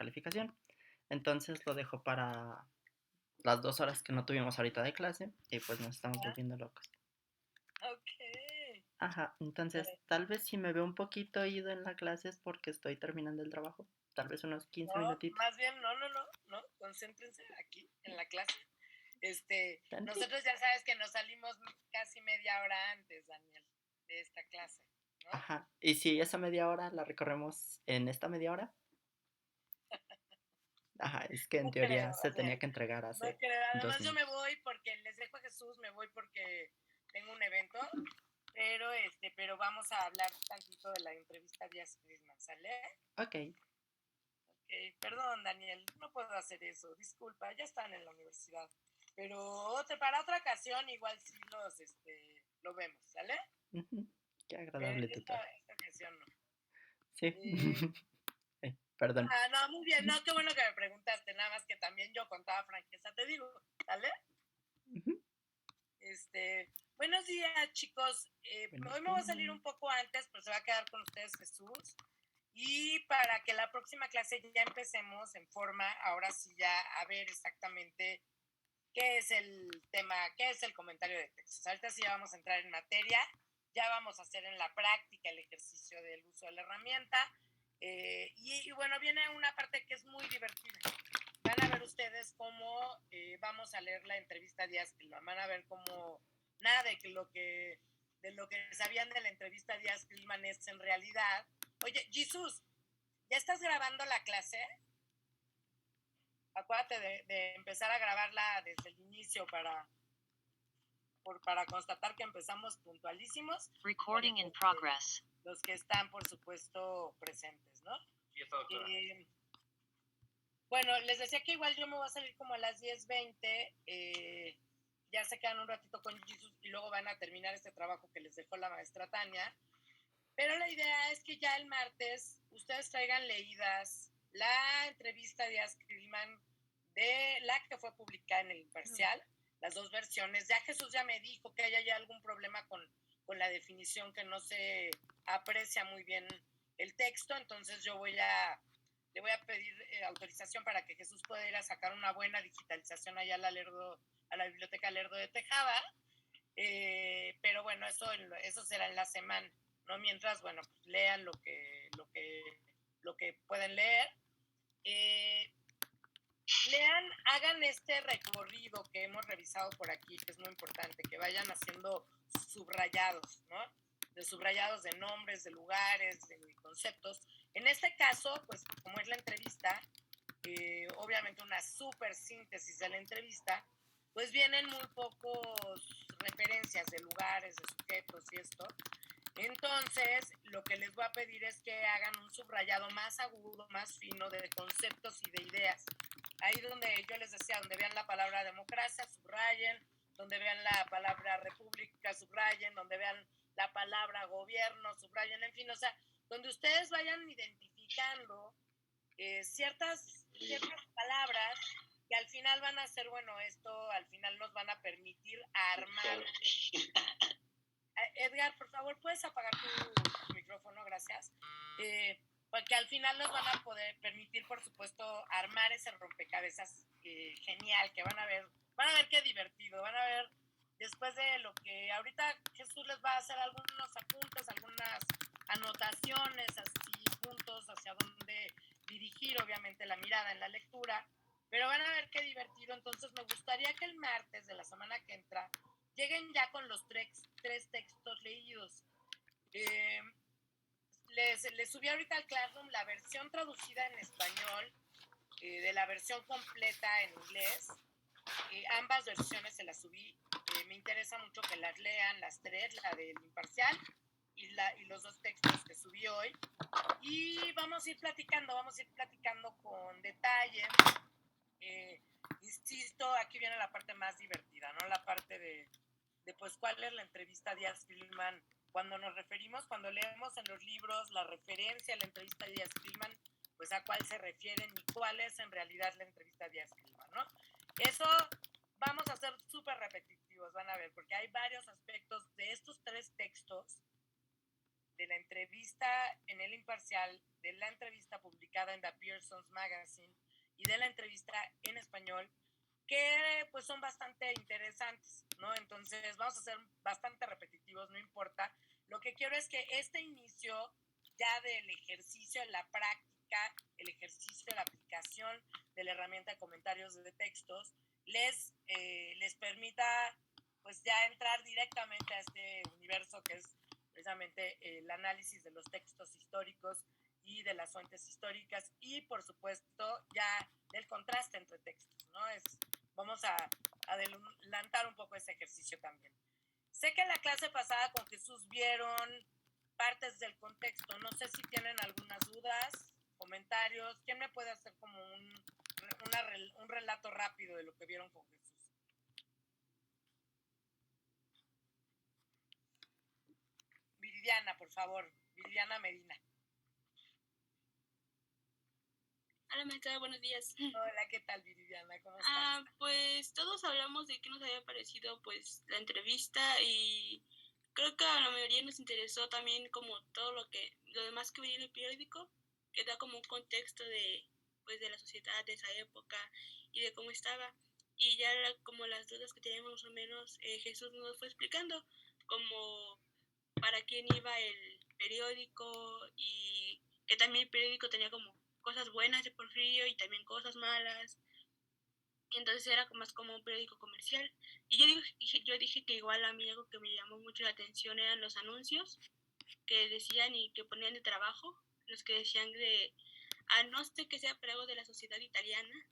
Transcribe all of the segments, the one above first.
calificación. Entonces lo dejo para las 2 horas que no tuvimos ahorita de clase y pues nos estamos Ah, volviendo locos. ok. Ajá, entonces Vale. tal vez si me veo un poquito ido en la clase es porque estoy terminando el trabajo. Tal vez unos 15 No, minutitos. más bien, no, concéntrense aquí en la clase. Tantito. Nosotros ya sabes que nos salimos casi media hora antes, Daniel, de esta clase, ¿no? Ajá, y si esa media hora la recorremos en esta media hora. Ajá, es que en No creo, teoría se o sea, tenía que entregar no hace creo. dos Además yo me minutos. voy porque les dejo a Jesús, me voy porque tengo un evento, pero vamos a hablar tantito de la entrevista a Díaz Friedman, ¿sale? Ok, Ok, perdón, Daniel, no puedo hacer eso, disculpa, ya están en la universidad. Pero para otra ocasión igual sí lo vemos, ¿sale? ujú, qué agradable tutor. Esta ocasión no. Sí, Eh, perdón. no, muy bien, no, qué bueno que me preguntaste, nada más que también yo con toda franqueza te digo, ¿sale? Ujú, Buenos días, chicos. buenos Hoy me voy a salir días. un poco antes, pero se va a quedar con ustedes Jesús. Y para que la próxima clase ya empecemos en forma, ahora sí ya a ver exactamente qué es el tema, qué es el comentario de textos. Ahorita sí ya vamos a entrar en materia, ya vamos a hacer en la práctica el ejercicio del uso de la herramienta. Y bueno, viene una parte que es muy divertida. Van a ver ustedes cómo vamos a leer la entrevista a Díaz Clima. Van a ver cómo nada de lo que sabían de la entrevista a Díaz Clima es en realidad. Oye, Jesús, ¿ya estás grabando la clase? Acuérdate de empezar a grabarla desde el inicio para constatar que empezamos puntualísimos. Recording in progress. Los que están, por supuesto, presentes, ¿no? Sí, está doctora. Bueno, les decía que igual yo me voy a salir como a las 10:20. Ya se quedan un ratito con Jesus y luego van a terminar este trabajo que les dejó la maestra Tania. Pero la idea es que ya el martes ustedes traigan leídas la entrevista de Díaz Krillman de la que fue publicada en el Imparcial, las dos versiones. Ya Jesús ya me dijo que hay algún problema con la definición, que no se aprecia muy bien el texto, entonces le voy a pedir autorización para que Jesús pueda ir a sacar una buena digitalización allá a la biblioteca Lerdo de Tejada. Pero bueno, eso será en la semana, ¿no? Mientras, bueno, pues lean lo que pueden leer. Lean, hagan este recorrido que hemos revisado por aquí, que es muy importante, que vayan haciendo subrayados, ¿no? De subrayados de nombres, de lugares, de conceptos. En este caso, pues como es la entrevista, obviamente una súper síntesis de la entrevista, pues vienen muy pocos referencias de lugares, de sujetos y esto. Entonces, lo que les voy a pedir es que hagan un subrayado más agudo, más fino de conceptos y de ideas. Ahí donde yo les decía, donde vean la palabra democracia, subrayen, donde vean la palabra república, subrayen, donde vean la palabra gobierno, subrayen, en fin, o sea, donde ustedes vayan identificando ciertas palabras que al final van a ser, bueno, esto al final nos van a permitir armar. Edgar, por favor, ¿puedes apagar tu micrófono? Gracias. Porque al final nos van a poder permitir, por supuesto, armar ese rompecabezas genial, que van a ver qué divertido, van a ver después de lo que ahorita Jesús les va a hacer algunos apuntes, algunas anotaciones, así puntos hacia dónde dirigir, obviamente, la mirada en la lectura, pero van a ver qué divertido. Entonces me gustaría que el martes de la semana que entra lleguen ya con los tres textos leídos. Les subí ahorita al Classroom la versión traducida en español de la versión completa en inglés. Ambas versiones se las subí. Me interesa mucho que las lean las tres, la del imparcial y los dos textos que subí hoy. Y vamos a ir platicando con detalle. Insisto, aquí viene la parte más divertida, ¿no? La parte de pues cuál es la entrevista a Díaz Friedman. Cuando leemos en los libros la referencia a la entrevista a Díaz Friedman, pues a cuál se refieren y cuál es en realidad la entrevista a Díaz Friedman, ¿no? Eso vamos a ser súper repetitivos, van a ver, porque hay varios aspectos de estos tres textos de la entrevista en El Imparcial, de la entrevista publicada en The Pearson's Magazine y de la entrevista en español, que pues son bastante interesantes, ¿no? Entonces vamos a ser bastante repetitivos, no importa. Lo que quiero es que este inicio ya del ejercicio en la práctica, el ejercicio de la aplicación de la herramienta de comentarios de textos, les permita pues ya entrar directamente a este universo que es precisamente el análisis de los textos históricos y de las fuentes históricas y por supuesto ya del contraste entre textos, ¿no? Vamos a adelantar un poco ese ejercicio también. Sé que en la clase pasada con Jesús vieron partes del contexto, no sé si tienen algunas dudas, comentarios, ¿quién me puede hacer como un relato rápido de lo que vieron con Jesús? Viridiana, por favor, Viridiana Medina. Hola, maestra, buenos días. Hola, ¿qué tal, Viridiana? ¿Cómo estás? Pues todos hablamos de qué nos había parecido pues la entrevista y creo que a la mayoría nos interesó también como todo lo demás que venía en el periódico, que da como un contexto de la sociedad de esa época y de cómo estaba. Y ya como las dudas que teníamos más o menos, Jesús nos fue explicando como para quién iba el periódico y que también el periódico tenía como cosas buenas de Porfirio y también cosas malas. Y entonces era más como un periódico comercial. Y yo dije que igual a mí algo que me llamó mucho la atención eran los anuncios que decían y que ponían de trabajo, los que decían de, no sé que sea pero algo de la sociedad italiana,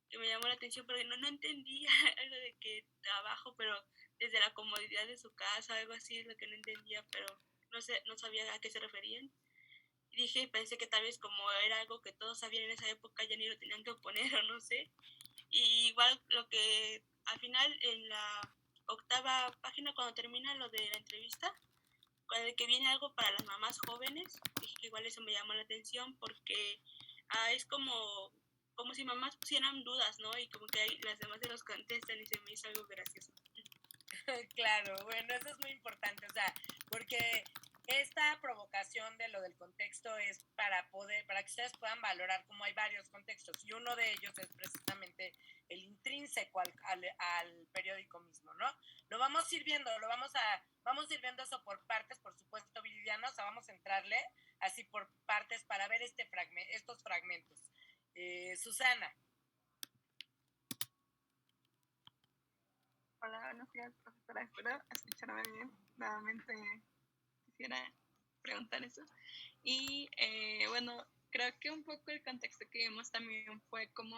que me llamó la atención porque no entendía algo de que trabajo, pero desde la comodidad de su casa, algo así es lo que no entendía, pero no sabía a qué se referían. Y pensé que tal vez como era algo que todos sabían en esa época ya ni lo tenían que poner o no sé. Y igual lo que al final en la 8ª página cuando termina lo de la entrevista, cuando que viene algo para las mamás jóvenes, dije que igual eso me llamó la atención porque es como si mamás pusieran dudas, ¿no? Y como que las demás se los contestan y se me hizo algo gracioso. Claro, bueno, eso es muy importante, o sea, porque esta provocación de lo del contexto es para que ustedes puedan valorar cómo hay varios contextos y uno de ellos es precisamente el intrínseco al periódico mismo, ¿no? Lo vamos a ir viendo, vamos a ir viendo eso por partes, por supuesto, Viridiana, o sea, vamos a entrarle así por partes para ver estos fragmentos. Susana. Hola, buenos días, profesora. Espero escucharme bien. Nuevamente quisiera preguntar eso. Y bueno, creo que un poco el contexto que vimos también fue como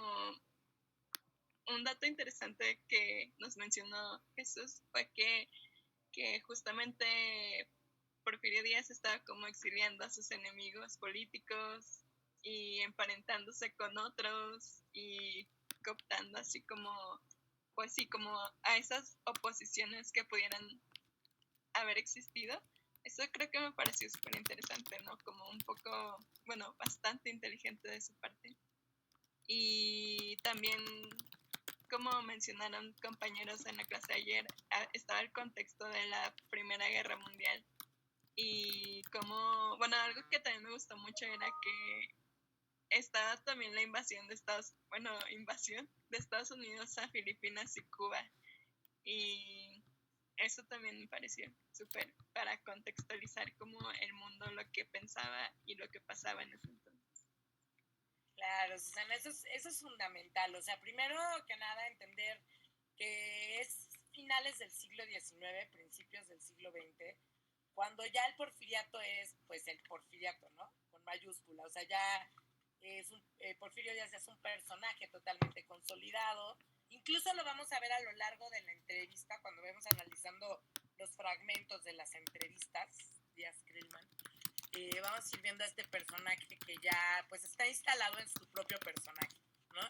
un dato interesante que nos mencionó Jesús, fue que justamente Porfirio Díaz estaba como exiliando a sus enemigos políticos y emparentándose con otros y cooptando así como pues sí, como a esas oposiciones que pudieran haber existido. Eso creo que me pareció súper interesante, ¿no? Como un poco, bueno, bastante inteligente de su parte. Y también, como mencionaron compañeros en la clase ayer, estaba el contexto de la Primera Guerra Mundial. Y como, bueno, algo que también me gustó mucho era que estaba también la invasión de Estados Unidos a Filipinas y Cuba. Y eso también me pareció súper para contextualizar como el mundo, lo que pensaba y lo que pasaba en ese entonces. Claro, Susana, eso es fundamental. O sea, primero que nada entender que es finales del siglo XIX, principios del siglo XX, cuando ya el porfiriato es, pues, el porfiriato, ¿no? Con mayúscula. O sea, ya Porfirio Díaz es un personaje totalmente consolidado. Incluso lo vamos a ver a lo largo de la entrevista, cuando vemos analizando los fragmentos de las entrevistas, Díaz-Creelman. Vamos a ir viendo a este personaje que ya pues está instalado en su propio personaje, ¿no?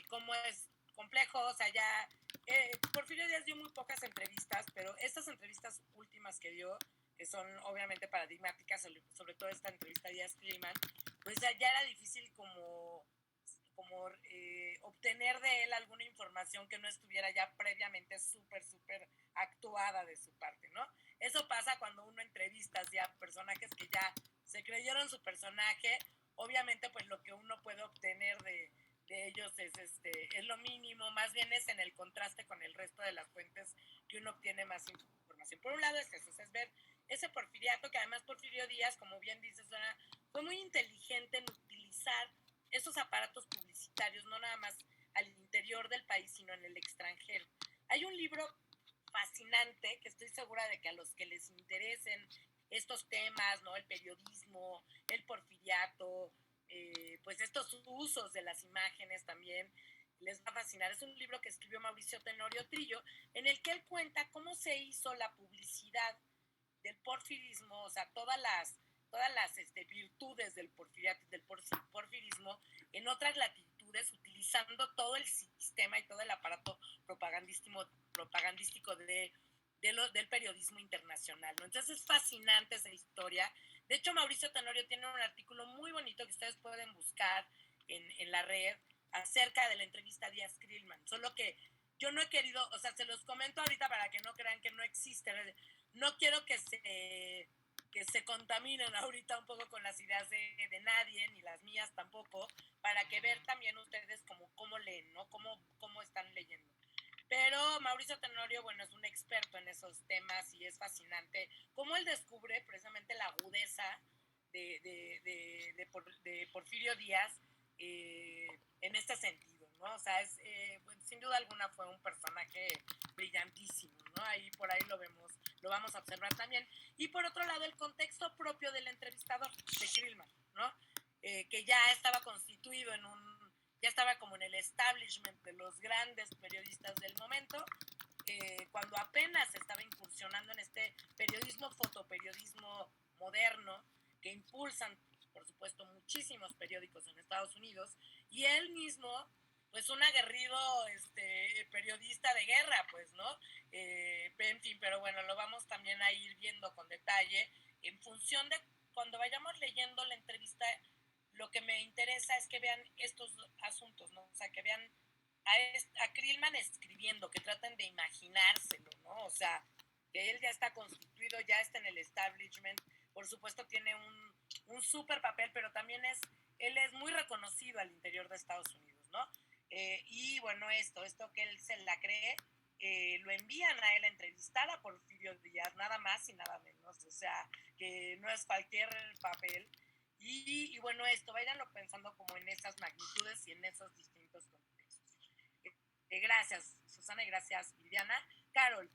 Cómo es complejo, o sea, ya Porfirio Díaz dio muy pocas entrevistas, pero estas entrevistas últimas que dio, que son obviamente paradigmáticas, sobre todo esta entrevista a Díaz-Creelman, pues ya era difícil como obtener de él alguna información que no estuviera ya previamente súper actuada de su parte, ¿no? Eso pasa cuando uno entrevista a personajes que ya se creyeron su personaje. Obviamente, pues lo que uno puede obtener de ellos es lo mínimo, más bien es en el contraste con el resto de las fuentes que uno obtiene más información. Por un lado es eso, es ver ese Porfiriato, que además Porfirio Díaz, como bien dices, fue muy inteligente en utilizar esos aparatos publicitarios, no nada más al interior del país, sino en el extranjero. Hay un libro fascinante que estoy segura de que a los que les interesen estos temas, ¿no? El periodismo, el porfiriato, pues estos usos de las imágenes también les va a fascinar. Es un libro que escribió Mauricio Tenorio Trillo, en el que él cuenta cómo se hizo la publicidad del porfirismo, o sea, todas las virtudes del porfiriato y del porfirismo en otras latitudes, utilizando todo el sistema y todo el aparato propagandístico del periodismo internacional, ¿no? Entonces es fascinante esa historia. De hecho, Mauricio Tenorio tiene un artículo muy bonito que ustedes pueden buscar en la red acerca de la entrevista a Díaz Krillman, solo que yo no he querido, o sea, se los comento ahorita para que no crean que no existe. No quiero que se contaminen ahorita un poco con las ideas de nadie, ni las mías tampoco, para que ver también ustedes cómo leen, ¿no? Cómo están leyendo. Pero Mauricio Tenorio, bueno, es un experto en esos temas y es fascinante cómo él descubre precisamente la agudeza de Porfirio Díaz en este sentido, ¿no? O sea, sin duda alguna fue un personaje brillantísimo, ¿no? Por ahí lo vamos a observar también. Y por otro lado, el contexto propio del entrevistador, de Krillman, ¿no? Que ya estaba constituido ya estaba como en el establishment de los grandes periodistas del momento, cuando apenas estaba incursionando en este fotoperiodismo moderno, que impulsan, por supuesto, muchísimos periódicos en Estados Unidos, y él mismo, pues un aguerrido periodista de guerra, pues, ¿no? En fin, pero bueno, lo vamos también a ir viendo con detalle, en función de cuando vayamos leyendo la entrevista. Lo que me interesa es que vean estos asuntos, ¿no? O sea, que vean a Krillman escribiendo, que traten de imaginárselo, ¿no? O sea, que él ya está constituido, ya está en el establishment, por supuesto tiene un súper papel, pero también él es muy reconocido al interior de Estados Unidos, ¿no? Y bueno, esto que él se la cree, lo envían a él a entrevistar a Porfirio Díaz, nada más y nada menos, o sea, que no es cualquier papel. Y bueno, váyanlo pensando como en esas magnitudes y en esos distintos contextos. Gracias, Susana, y gracias, Viviana. Carol.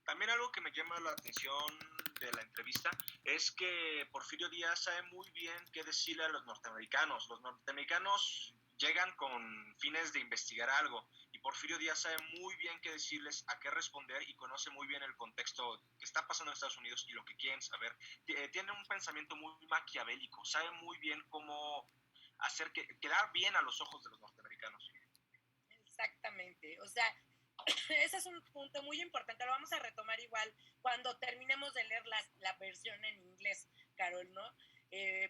También algo que me llama la atención de la entrevista es que Porfirio Díaz sabe muy bien qué decirle a los norteamericanos. Los norteamericanos llegan con fines de investigar algo y Porfirio Díaz sabe muy bien qué decirles, a qué responder y conoce muy bien el contexto que está pasando en Estados Unidos y lo que quieren saber. Tiene un pensamiento muy maquiavélico, sabe muy bien cómo hacer quedar bien a los ojos de los norteamericanos. Exactamente, o sea, ese es un punto muy importante, lo vamos a retomar igual cuando terminemos de leer la versión en inglés, Carol, ¿no?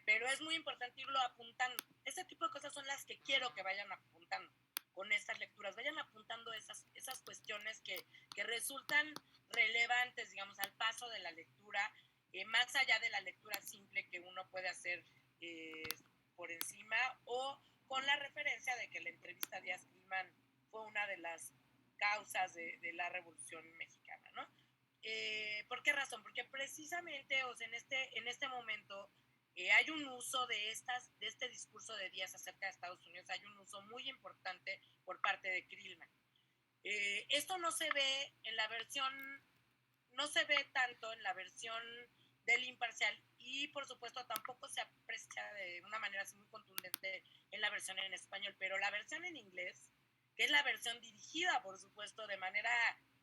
Pero es muy importante irlo apuntando. Ese tipo de cosas son las que quiero que vayan apuntando con estas lecturas, vayan apuntando esas cuestiones que resultan relevantes, digamos, al paso de la lectura, más allá de la lectura simple que uno puede hacer por encima, o con la referencia de que la entrevista a Díaz Krillman fue una de las causas de la Revolución Mexicana, ¿no? ¿Por qué razón? Porque precisamente, o sea, en este momento hay un uso de este discurso de Díaz acerca de Estados Unidos, hay un uso muy importante por parte de Krillman. Esto no se ve tanto en la versión del Imparcial y por supuesto tampoco se aprecia de una manera así muy contundente en la versión en español, pero la versión en inglés, que es la versión dirigida por supuesto de manera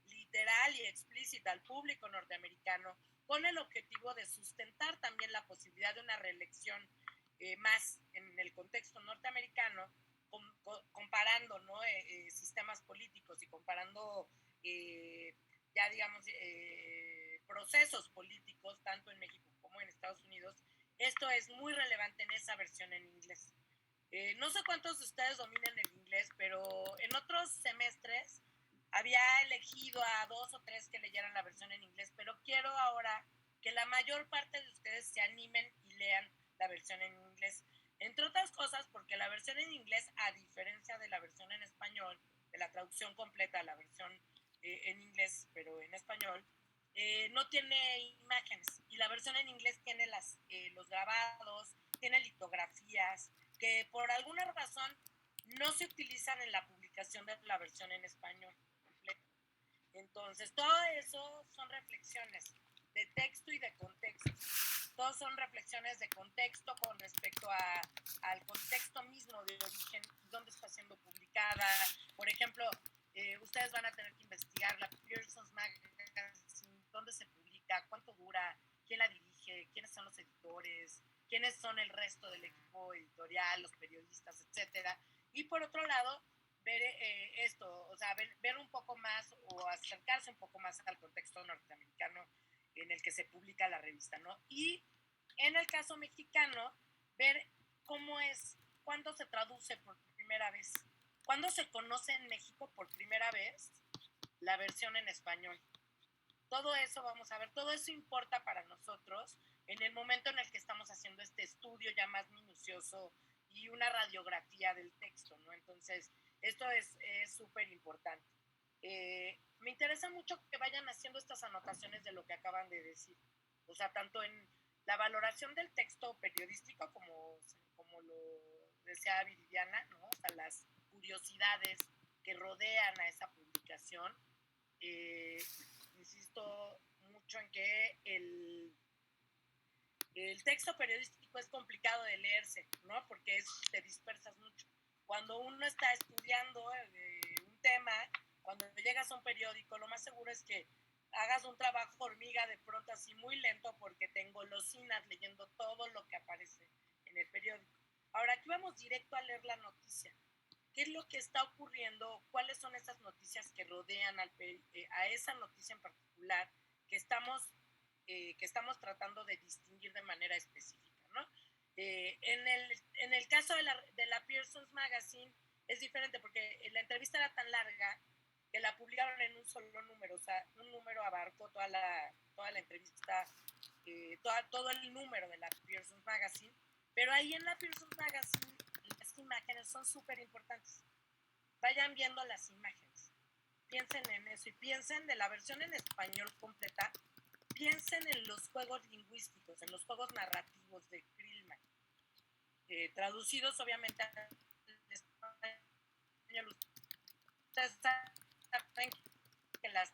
literal y explícita al público norteamericano, con el objetivo de sustentar también la posibilidad de una reelección más en el contexto norteamericano, comparando, ¿no? Sistemas políticos y comparando ya digamos procesos políticos tanto en México como en Estados Unidos. Esto es muy relevante en esa versión en inglés. No sé cuántos de ustedes dominen el inglés, pero en otros semestres había elegido a 2 o 3 que leyeran la versión en inglés, pero quiero ahora que la mayor parte de ustedes se animen y lean la versión en inglés. Entre otras cosas, porque la versión en inglés, a diferencia de la versión en español, de la traducción completa de la versión en inglés, pero en español, no tiene imágenes. Y la versión en inglés tiene los grabados, tiene litografías, que por alguna razón no se utilizan en la publicación de la versión en español. Entonces, todo eso son reflexiones de texto y de contexto. Todos son reflexiones de contexto con respecto al contexto mismo de origen, dónde está siendo publicada. Por ejemplo, ustedes van a tener que investigar la Pearson's Magazine, dónde se publica, cuánto dura, quién la dirige, quiénes son los editores, quiénes son el resto del equipo editorial, los periodistas, etcétera. Y por otro lado, ver esto, o sea, ver un poco más o acercarse un poco más al contexto norteamericano en el que se publica la revista, ¿no? Y en el caso mexicano, ver cómo es, cuándo se traduce por primera vez, cuándo se conoce en México por primera vez la versión en español. Todo eso vamos a ver, todo eso importa para nosotros en el momento en el que estamos haciendo este estudio ya más minucioso y una radiografía del texto, ¿no? Entonces, esto es súper importante. Me interesa mucho que vayan haciendo estas anotaciones de lo que acaban de decir. O sea, tanto en la valoración del texto periodístico, como lo decía Viridiana, ¿no? O sea, las curiosidades que rodean a esa publicación. Insisto mucho en que el texto periodístico es complicado de leerse, ¿no? Porque te dispersas mucho. Cuando uno está estudiando un tema, cuando llegas a un periódico, lo más seguro es que hagas un trabajo hormiga de pronto así muy lento porque te engolosinas leyendo todo lo que aparece en el periódico. Ahora, aquí vamos directo a leer la noticia. ¿Qué es lo que está ocurriendo? ¿Cuáles son esas noticias que rodean a esa noticia en particular que estamos tratando de distinguir de manera específica, ¿no? En el caso de la Pearson's Magazine es diferente porque la entrevista era tan larga que la publicaron en un solo número, o sea, un número abarcó toda la entrevista, todo el número de la Pearson's Magazine, pero ahí en la Pearson's Magazine las imágenes son súper importantes. Vayan viendo las imágenes, piensen en eso y piensen de la versión en español completa, piensen en los juegos lingüísticos, en los juegos narrativos de Krillman, traducidos obviamente al español. Ustedes saben que las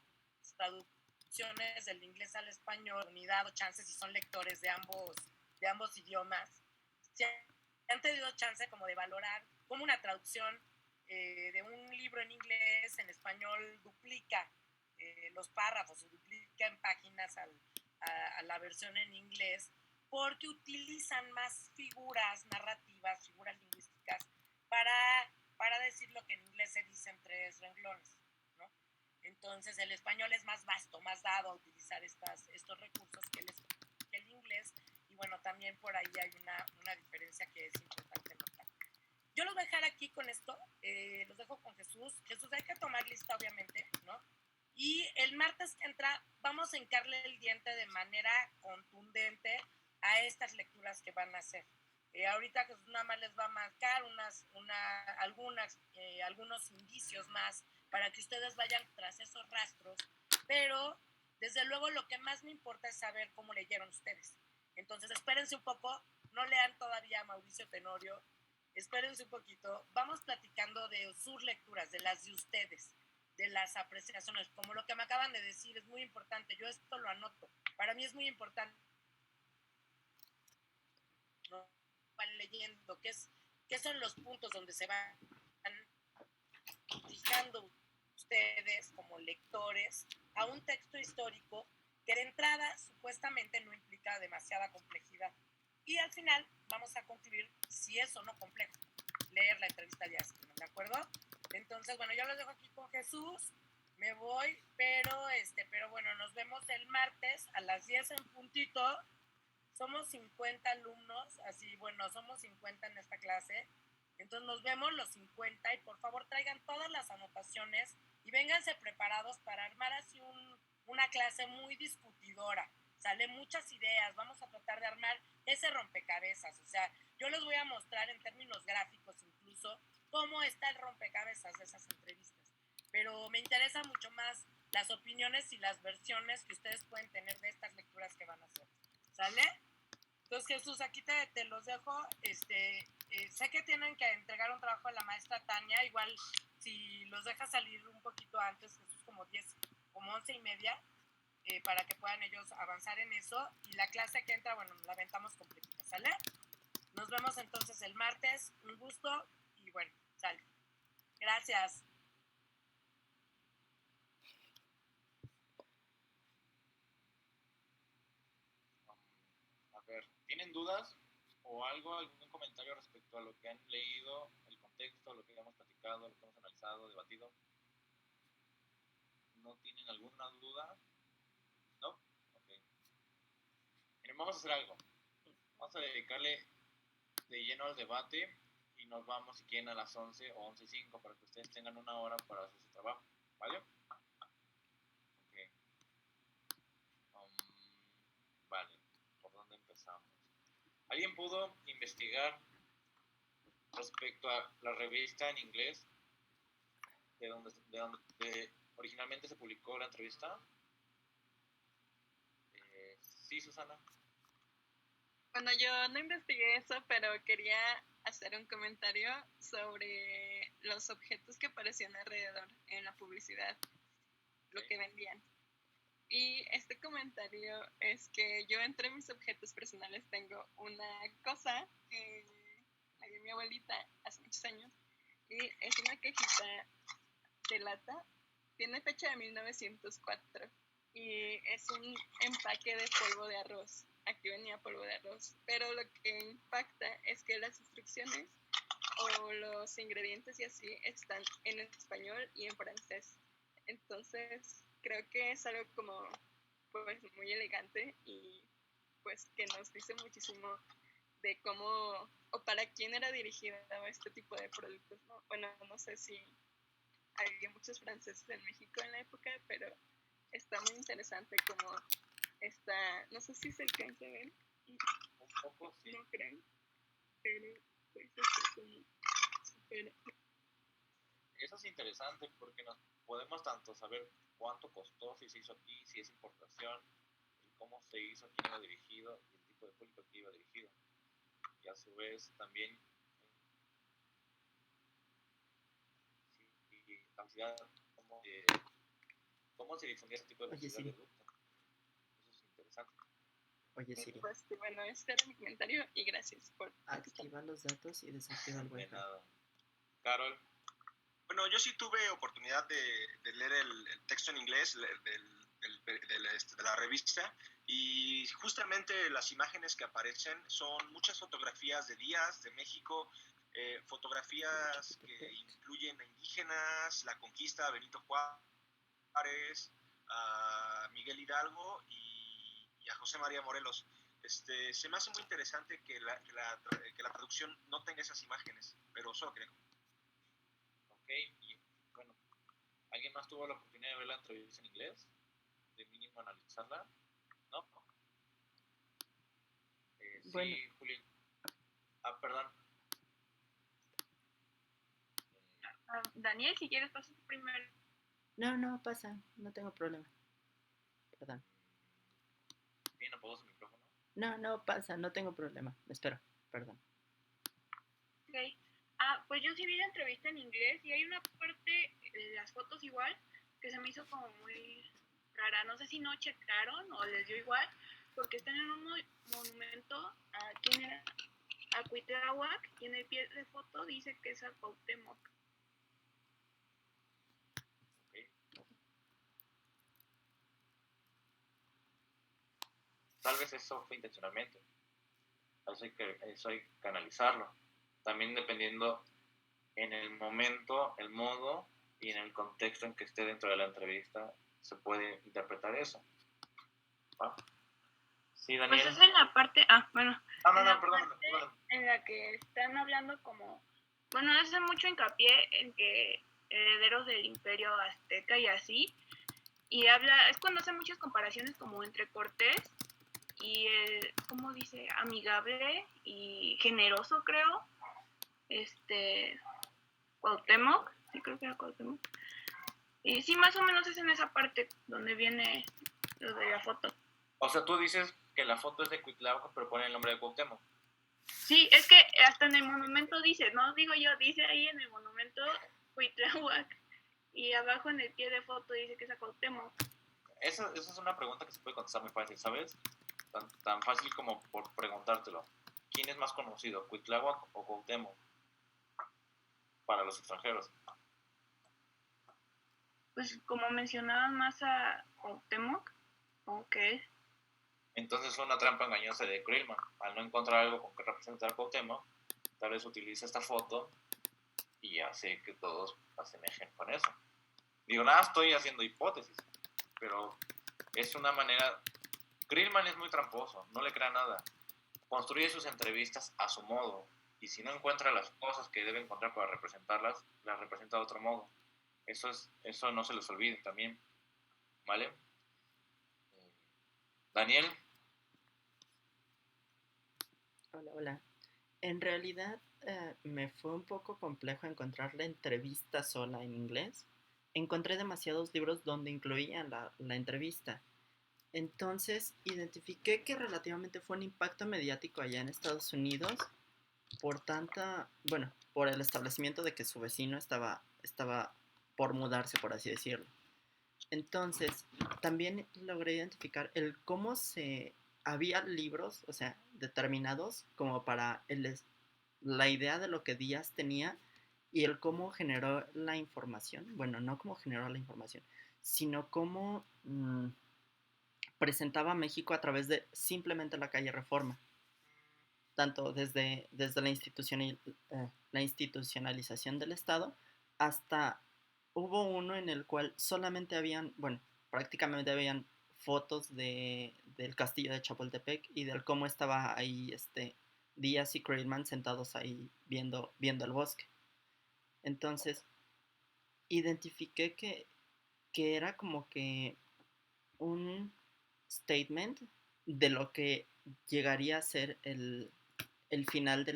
traducciones del inglés al español, unidad o chance si son lectores de ambos idiomas, si han tenido chance como de valorar cómo una traducción de un libro en inglés en español duplica los párrafos o duplica en páginas a la versión en inglés, porque utilizan más figuras narrativas, figuras lingüísticas para decir lo que en inglés se dice en 3 renglones, ¿no? Entonces el español es más vasto, más dado a utilizar estos recursos que el inglés, y bueno, también por ahí hay una diferencia que es importante notar. Yo los voy a dejar aquí con esto, los dejo con Jesús. Jesús, hay que tomar lista obviamente, ¿no? Y el martes que entra vamos a hincarle el diente de manera contundente a estas lecturas que van a hacer. Ahorita Jesús nada más les va a marcar algunos indicios más para que ustedes vayan tras esos rastros, pero desde luego lo que más me importa es saber cómo leyeron ustedes. Entonces espérense un poco, no lean todavía a Mauricio Tenorio, espérense un poquito, vamos platicando de sus lecturas, de las de ustedes, de las apreciaciones, como lo que me acaban de decir, es muy importante, yo esto lo anoto, para mí es muy importante, ¿no? Van leyendo, qué son los puntos donde se van fijando ustedes como lectores a un texto histórico que de entrada supuestamente no implica demasiada complejidad. Y al final vamos a concluir si es o no complejo leer la entrevista de Askin, ¿de acuerdo? Entonces, bueno, yo los dejo aquí con Jesús, me voy, pero bueno, nos vemos el martes a las 10 en puntito. Somos 50 alumnos, así, bueno, somos 50 en esta clase, Entonces nos vemos los 50 y por favor traigan todas las anotaciones y vénganse preparados para armar así una clase muy discutidora. Sale muchas ideas, vamos a tratar de armar ese rompecabezas. O sea, yo les voy a mostrar en términos gráficos incluso cómo está el rompecabezas de esas entrevistas. Pero me interesa mucho más las opiniones y las versiones que ustedes pueden tener de estas lecturas que van a hacer. ¿Sale? Entonces, Jesús, aquí te los dejo. Sé que tienen que entregar un trabajo a la maestra Tania. Igual, si los deja salir un poquito antes, Jesús, como 11:30, para que puedan ellos avanzar en eso. Y la clase que entra, bueno, la aventamos completita, ¿sale? Nos vemos entonces el martes. Un gusto y bueno, sale. Gracias. A ver, ¿tienen dudas o algún comentario respecto a lo que han leído, el contexto, lo que hemos platicado, lo que hemos analizado, debatido? ¿No tienen alguna duda? ¿No? Ok. Miren, vamos a hacer algo. Vamos a dedicarle de lleno al debate y nos vamos, si quieren, a las 11 o 11:05 para que ustedes tengan una hora para hacer su trabajo. ¿Vale? Ok. Vale. ¿Por dónde empezamos? ¿Alguien pudo investigar respecto a la revista en inglés de donde originalmente se publicó la entrevista? Sí, Susana. Bueno, yo no investigué eso, pero quería hacer un comentario sobre los objetos que aparecían alrededor en la publicidad, lo que vendían. Y este comentario es que yo entre mis objetos personales tengo una cosa que me dio mi abuelita hace muchos años y es una cajita de lata, tiene fecha de 1904 y es un empaque de polvo de arroz. Aquí venía polvo de arroz, pero lo que impacta es que las instrucciones o los ingredientes y así están en español y en francés. Entonces creo que es algo como pues muy elegante y pues que nos dice muchísimo de cómo o para quién era dirigido este tipo de productos, ¿no? Bueno, no sé si había muchos franceses en México en la época, pero está muy interesante como está, no sé si se alcanza a ver. Un poco, sí. No creo, pero pues está como súper. Eso es interesante porque nos podemos tanto saber cuánto costó, si se hizo aquí, si es importación, el cómo se hizo, quién iba dirigido y el tipo de público que iba dirigido. Y a su vez también y capacidad, cómo se difundía ese tipo de Oye, publicidad de Siri. producto. Eso es interesante. Oye, Y Siri. pues bueno, este era mi comentario y gracias por Activa los datos y desactiva el De wifi. nada. Carol. Bueno, yo sí tuve oportunidad de leer el texto en inglés de la revista y justamente las imágenes que aparecen son muchas fotografías de días de México, fotografías que incluyen a indígenas, la conquista de Benito Juárez, a Miguel Hidalgo y a José María Morelos. Se me hace muy interesante que la traducción no tenga esas imágenes, pero solo creo. Ok, y bueno, ¿alguien más tuvo la oportunidad de ver la entrevista en inglés? De mínimo analizarla, ¿no? Bueno. Sí, Julián. Perdón. Daniel, si quieres pasar primero. No, pasa, no tengo problema. Perdón. ¿Bien apagó su micrófono? No, pasa, no tengo problema. Me espero, perdón. Ok. Pues yo sí vi la entrevista en inglés y hay una parte de las fotos igual que se me hizo como muy rara. No sé si no checaron o les dio igual, porque están en un monumento aquí a Cuitláhuac y en el pie de foto dice que es a Cuauhtémoc. Tal vez eso fue intencionalmente. Eso hay que analizarlo. También dependiendo en el momento, el modo y en el contexto en que esté dentro de la entrevista, se puede interpretar eso. ¿Va? Sí, Daniel. Pues es en la parte, bueno. No, perdón. En la que están hablando como bueno, hace mucho hincapié en que herederos del imperio azteca y así, y es cuando hace muchas comparaciones como entre Cortés y el, ¿cómo dice? Amigable y generoso, creo, Cuauhtémoc, sí creo que era Cuauhtémoc. Y sí, más o menos es en esa parte donde viene lo de la foto. O sea, tú dices que la foto es de Cuitláhuac, pero pone el nombre de Cuauhtémoc. Sí, es que hasta en el monumento dice, no digo yo, dice ahí en el monumento Cuitláhuac. Y abajo en el pie de foto dice que es a Cuauhtémoc. Esa es una pregunta que se puede contestar muy fácil, ¿sabes? Tan fácil como por preguntártelo. ¿Quién es más conocido, Cuitláhuac o Cuauhtémoc? Para los extranjeros. Pues como mencionaban más a Cuauhtémoc, ok. Entonces fue una trampa engañosa de Krillman. Al no encontrar algo con que representar a Cuauhtémoc, tal vez utiliza esta foto y hace que todos asemejen con eso. Digo, nada, estoy haciendo hipótesis, pero es una manera... Krillman es muy tramposo, no le crea nada. Construye sus entrevistas a su modo, y si no encuentra las cosas que debe encontrar para representarlas, las representa de otro modo. Eso no se les olvide también, ¿vale? Daniel. Hola, hola. En realidad me fue un poco complejo encontrar la entrevista sola en inglés. Encontré demasiados libros donde incluían la entrevista. Entonces identifiqué que relativamente fue un impacto mediático allá en Estados Unidos por el establecimiento de que su vecino estaba por mudarse, por así decirlo. Entonces, también logré identificar el cómo había libros, o sea, determinados como para la idea de lo que Díaz tenía y el cómo generó la información. Bueno, no cómo generó la información, sino cómo presentaba a México a través de simplemente la calle Reforma. Tanto desde la institucionalización del Estado hasta hubo uno en el cual solamente prácticamente habían fotos del castillo de Chapultepec y del cómo estaba ahí Díaz y Krillman sentados ahí viendo el bosque. Entonces, identifiqué que era como que un statement de lo que llegaría a ser el final de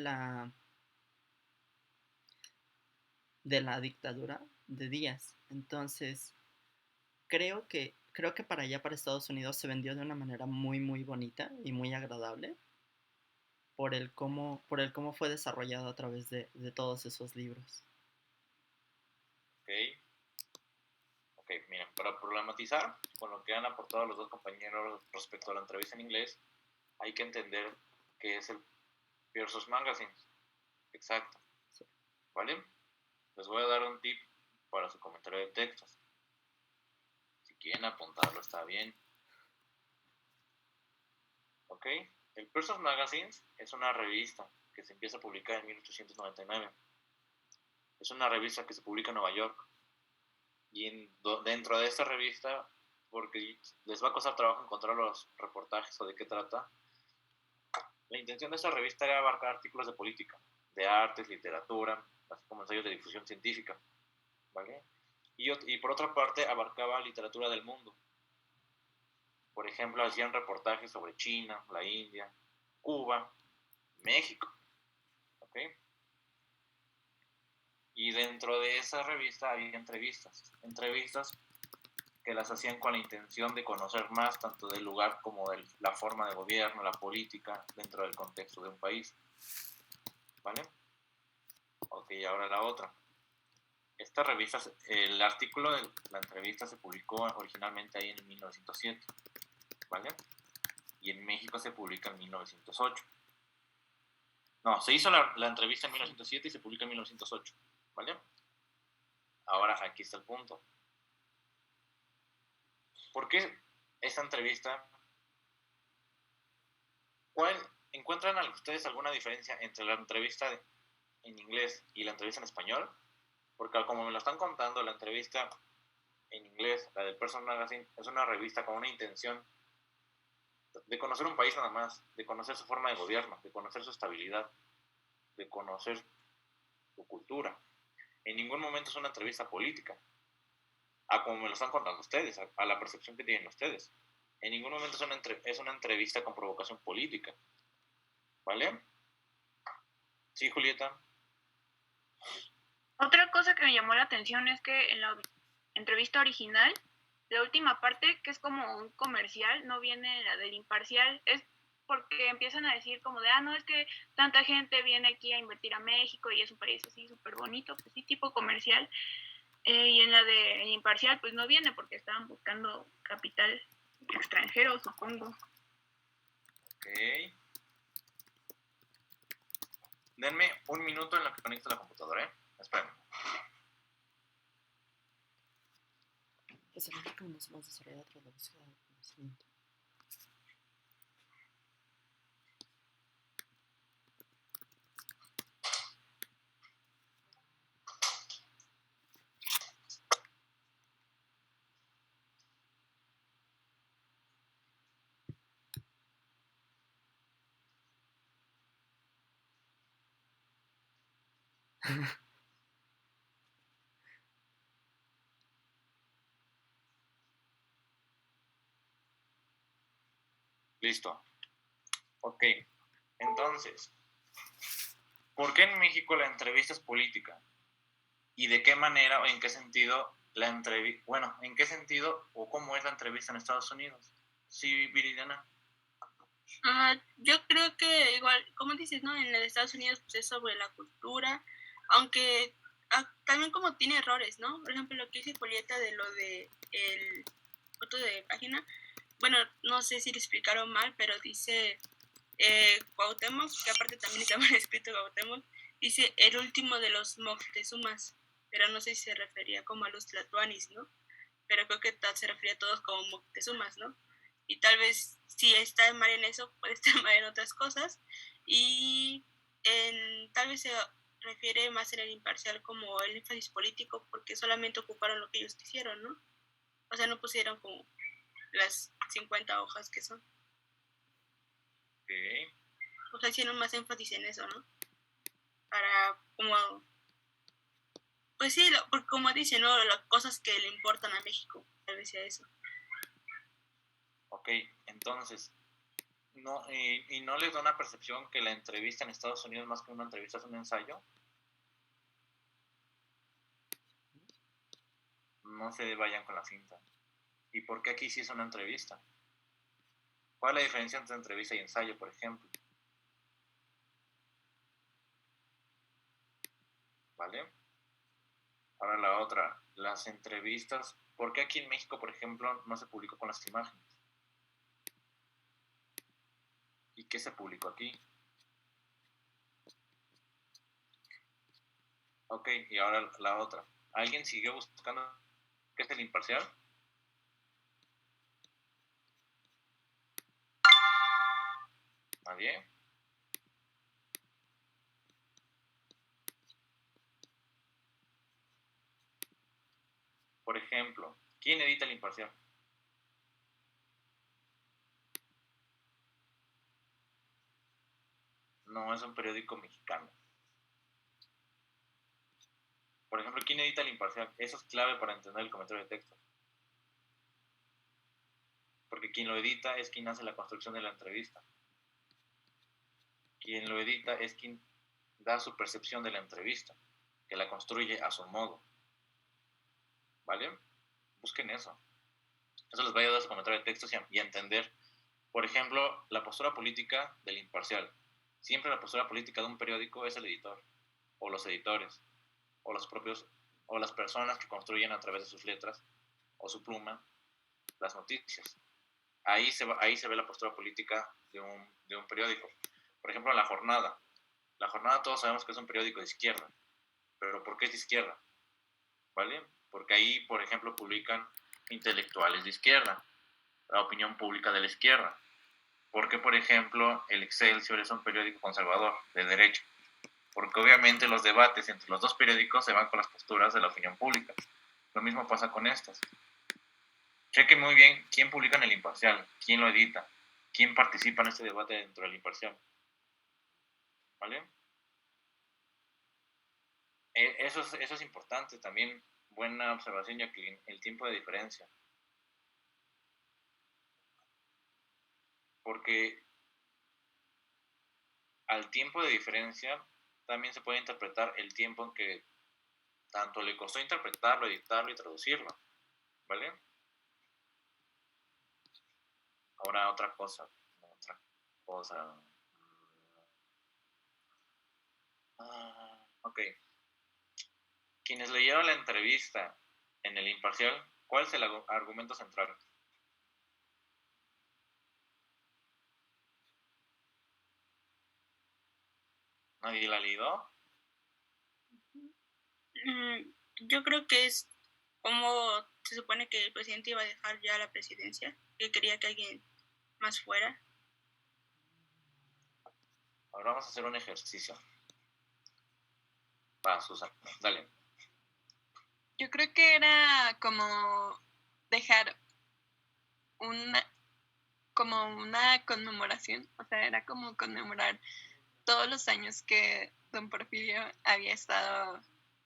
la dictadura de Díaz. Entonces, creo que para allá, para Estados Unidos, se vendió de una manera muy, muy bonita y muy agradable por el cómo fue desarrollado a través de todos esos libros. Ok, miren, para problematizar con lo que han aportado los dos compañeros respecto a la entrevista en inglés, hay que entender qué es el Pearson's Magazine. Exacto. Sí. ¿Vale? Les voy a dar un tip para su comentario de textos. Si quieren apuntarlo, está bien. Ok. El Pearson's Magazine es una revista que se empieza a publicar en 1899. Es una revista que se publica en Nueva York. Y dentro de esta revista, porque les va a costar trabajo encontrar los reportajes o de qué trata, la intención de esta revista era abarcar artículos de política, de artes, literatura, así como ensayos de difusión científica, ¿vale? Y por otra parte abarcaba literatura del mundo. Por ejemplo, hacían reportajes sobre China, la India, Cuba, México, ¿ok? Y dentro de esa revista había entrevistas que las hacían con la intención de conocer más tanto del lugar como de la forma de gobierno, la política, dentro del contexto de un país. ¿Vale? Ok, ahora la otra. Esta revista, el artículo de la entrevista se publicó originalmente ahí en 1907, ¿vale? Y en México se publica en 1908. No, se hizo la entrevista en 1907 y se publica en 1908, ¿vale? Ahora aquí está el punto. ¿Por qué esta entrevista? ¿Encuentran ustedes alguna diferencia entre la entrevista en inglés y la entrevista en español? Porque como me lo están contando, la entrevista en inglés, la del Pearson's Magazine, es una revista con una intención de conocer un país nada más, de conocer su forma de gobierno, de conocer su estabilidad, de conocer tu cultura. En ningún momento es una entrevista política, a como me lo están contando ustedes, a la percepción que tienen ustedes. En ningún momento es una entrevista con provocación política. ¿Vale? Sí, Julieta. Otra cosa que me llamó la atención es que en la entrevista original, la última parte, que es como un comercial, no viene la del imparcial. Es porque empiezan a decir como de, no, es que tanta gente viene aquí a invertir a México y es un país así súper bonito, pues sí, tipo comercial. Y en la de imparcial, pues no viene porque estaban buscando capital extranjero, supongo. Ok. Denme un minuto en lo que conecto la computadora, ¿eh? Esperen. Es el único que nos hemos desarrollado tras la búsqueda del conocimiento. Listo. Ok. Entonces, ¿por qué en México la entrevista es política? ¿Y de qué manera o en qué sentido la entrevista, bueno, en qué sentido o cómo es la entrevista en Estados Unidos? Sí, Viridiana. Yo creo que igual, como dices, ¿no? En los Estados Unidos pues es sobre la cultura, aunque también como tiene errores, ¿no? Por ejemplo, lo que dice Julieta de lo de el foto de página, bueno, no sé si lo explicaron mal, pero dice Cuauhtémoc, que aparte también está mal escrito Cuauhtémoc, dice el último de los Moctezumas, pero no sé si se refería como a los tlatoanis, ¿no? Pero creo que se refería a todos como Moctezumas, ¿no? Y tal vez si está mal en eso, puede estar mal en otras cosas. Y tal vez se refiere más en el imparcial como el énfasis político, porque solamente ocuparon lo que ellos quisieron, ¿no? O sea, no pusieron como las 50 hojas que son. Okay. O sea, hicieron más énfasis en eso, ¿no? Para como... Pues sí, porque como dicen, ¿no? Las cosas que le importan a México, tal vez sea eso. Ok, entonces, no, y no les da una percepción que la entrevista en Estados Unidos más que una entrevista es un ensayo. No se vayan con la cinta. ¿Y por qué aquí sí es una entrevista? ¿Cuál es la diferencia entre entrevista y ensayo, por ejemplo? ¿Vale? Ahora la otra, las entrevistas. ¿Por qué aquí en México, por ejemplo, no se publicó con las imágenes? ¿Y qué se publicó aquí? Ok, y ahora la otra. ¿Alguien siguió buscando qué es el imparcial? ¿Nadie? Por ejemplo, ¿quién edita el imparcial? No es un periódico mexicano. Por ejemplo, ¿quién edita el imparcial? Eso es clave para entender el comentario de texto. Porque quien lo edita es quien hace la construcción de la entrevista. Quien lo edita es quien da su percepción de la entrevista, que la construye a su modo. ¿Vale? Busquen eso. Eso les va a ayudar a su comentario de texto y a entender, por ejemplo, la postura política del imparcial. Siempre la postura política de un periódico es el editor, o los editores, o los propios, o las personas que construyen a través de sus letras o su pluma las noticias. Ahí se ve la postura política de un periódico. Por ejemplo, La Jornada. La Jornada todos sabemos que es un periódico de izquierda, pero ¿por qué es de izquierda? ¿Vale? Porque ahí, por ejemplo, publican intelectuales de izquierda, la opinión pública de la izquierda. Porque, por ejemplo, el Excelsior es un periódico conservador, de derecha. Porque obviamente los debates entre los dos periódicos se van con las posturas de la opinión pública. Lo mismo pasa con estos. Chequen muy bien quién publica en el imparcial, quién lo edita, quién participa en este debate dentro del imparcial. ¿Vale? Eso es importante también. Buena observación, Jacqueline, el tiempo de diferencia. Porque al tiempo de diferencia también se puede interpretar el tiempo en que tanto le costó interpretarlo, editarlo y traducirlo, ¿vale? Ahora otra cosa. Ok. Quienes leyeron la entrevista en el Imparcial, ¿cuál es el argumento central? ¿Nadie la leyó? Yo creo que es como se supone que el presidente iba a dejar ya la presidencia, que quería que alguien más fuera. Ahora vamos a hacer un ejercicio. Va, Susana, dale. Yo creo que era como dejar como una conmemoración, o sea, era como conmemorar todos los años que don Porfirio había estado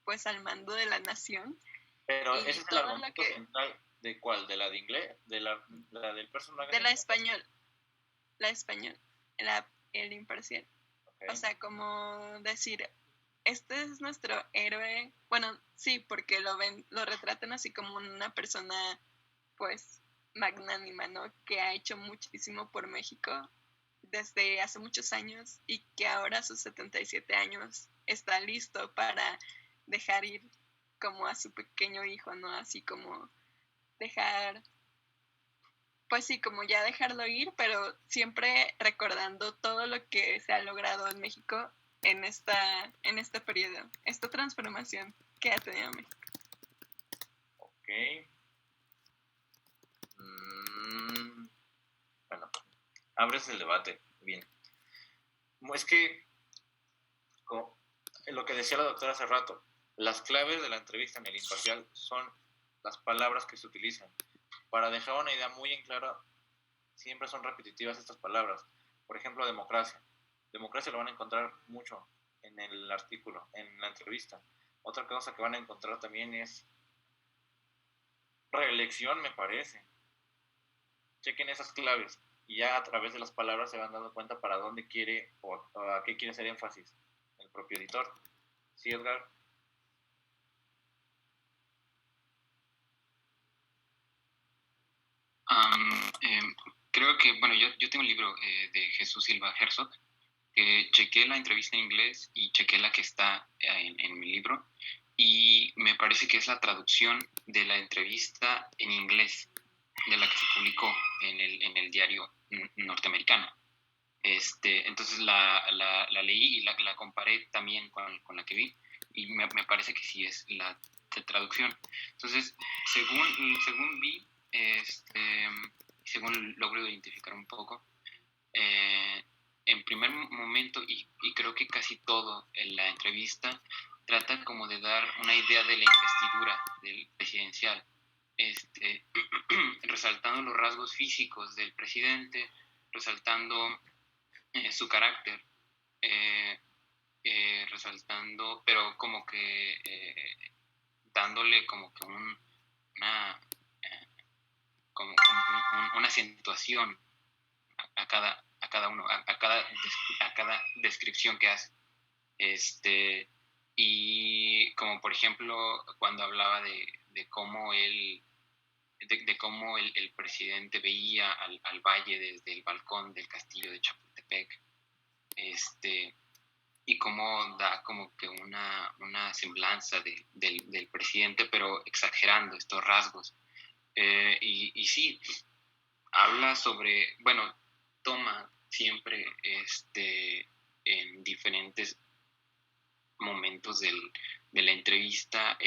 pues al mando de la nación. Pero y ese es el todo argumento central ¿de cuál? ¿De la de inglés? ¿De la del personaje? De la español, el Imparcial. Okay. O sea, como decir, este es nuestro héroe. Bueno, sí, porque lo retratan así como una persona, pues, magnánima, ¿no? Que ha hecho muchísimo por México desde hace muchos años y que ahora a sus 77 años está listo para dejar ir como a su pequeño hijo, ¿no? Así como dejar, pues sí, como ya dejarlo ir, pero siempre recordando todo lo que se ha logrado en México en este periodo, esta transformación que ha tenido México. Ok. Bueno, abres el debate. Bien. Es que, lo que decía la doctora hace rato, las claves de la entrevista en el Imparcial son las palabras que se utilizan. Para dejar una idea muy en clara, siempre son repetitivas estas palabras. Por ejemplo, democracia. Democracia lo van a encontrar mucho en el artículo, en la entrevista. Otra cosa que van a encontrar también es reelección, me parece. Chequen esas claves y ya a través de las palabras se van dando cuenta para dónde quiere o a qué quiere hacer énfasis el propio editor. ¿Sí, Edgar? Creo que, bueno, yo tengo un libro de Jesús Silva Herzog, que chequé la entrevista en inglés y chequé la que está en mi libro, y me parece que es la traducción de la entrevista en inglés, de la que se publicó en el diario norteamericano. Entonces la leí y la comparé también con la que vi, y me parece que sí es la traducción. Entonces, según vi, según logro identificar un poco, en primer momento, y creo que casi todo en la entrevista, trata como de dar una idea de la investidura del presidencial, resaltando los rasgos físicos del presidente, resaltando su carácter, resaltando, pero como que dándole como que una acentuación a cada uno, a cada descripción que hace. Y como por ejemplo cuando hablaba de cómo cómo el presidente veía al valle desde el balcón del castillo de Chapultepec, y cómo da como que una semblanza del presidente, pero exagerando estos rasgos. Y sí, habla sobre, bueno, toma siempre en diferentes momentos de la entrevista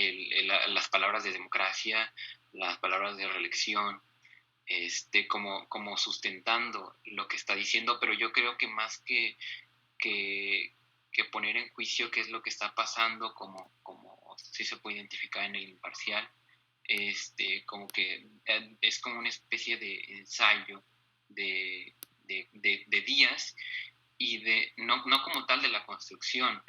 las palabras de democracia, las palabras de reelección, como sustentando lo que está diciendo, pero yo creo que más que poner en juicio qué es lo que está pasando, como sí se puede identificar en el Imparcial, como que es como una especie de ensayo de días y no como tal de la construcción,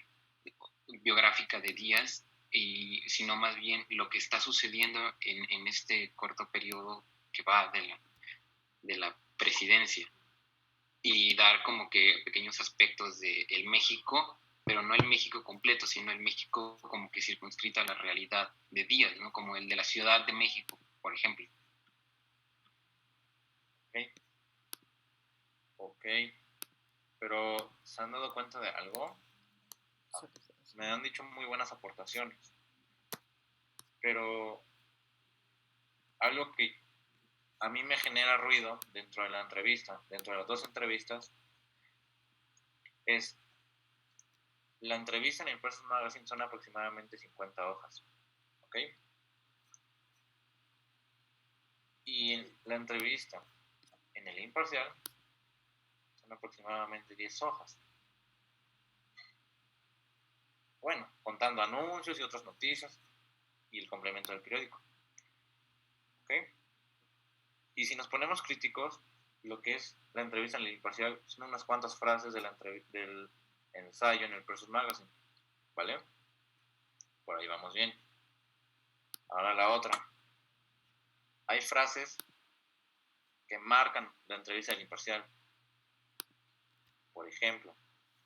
biográfica de Díaz, sino más bien lo que está sucediendo en este corto periodo que va de la presidencia, y dar como que pequeños aspectos de el México, pero no el México completo, sino el México como que circunscrito a la realidad de Díaz, ¿no? Como el de la Ciudad de México, por ejemplo. Ok, pero ¿se han dado cuenta de algo? Me han dicho muy buenas aportaciones, pero algo que a mí me genera ruido dentro de la entrevista, dentro de las dos entrevistas, es la entrevista en el Imparcial Magazine son aproximadamente 50 hojas, ¿ok? Y la entrevista en el Imparcial son aproximadamente 10 hojas. Bueno, contando anuncios y otras noticias y el complemento del periódico, ¿ok? Y si nos ponemos críticos, lo que es la entrevista en el Imparcial son unas cuantas frases del ensayo en el Imparcial Magazine, ¿vale? Por ahí vamos bien. Ahora la otra. Hay frases que marcan la entrevista del Imparcial. Por ejemplo,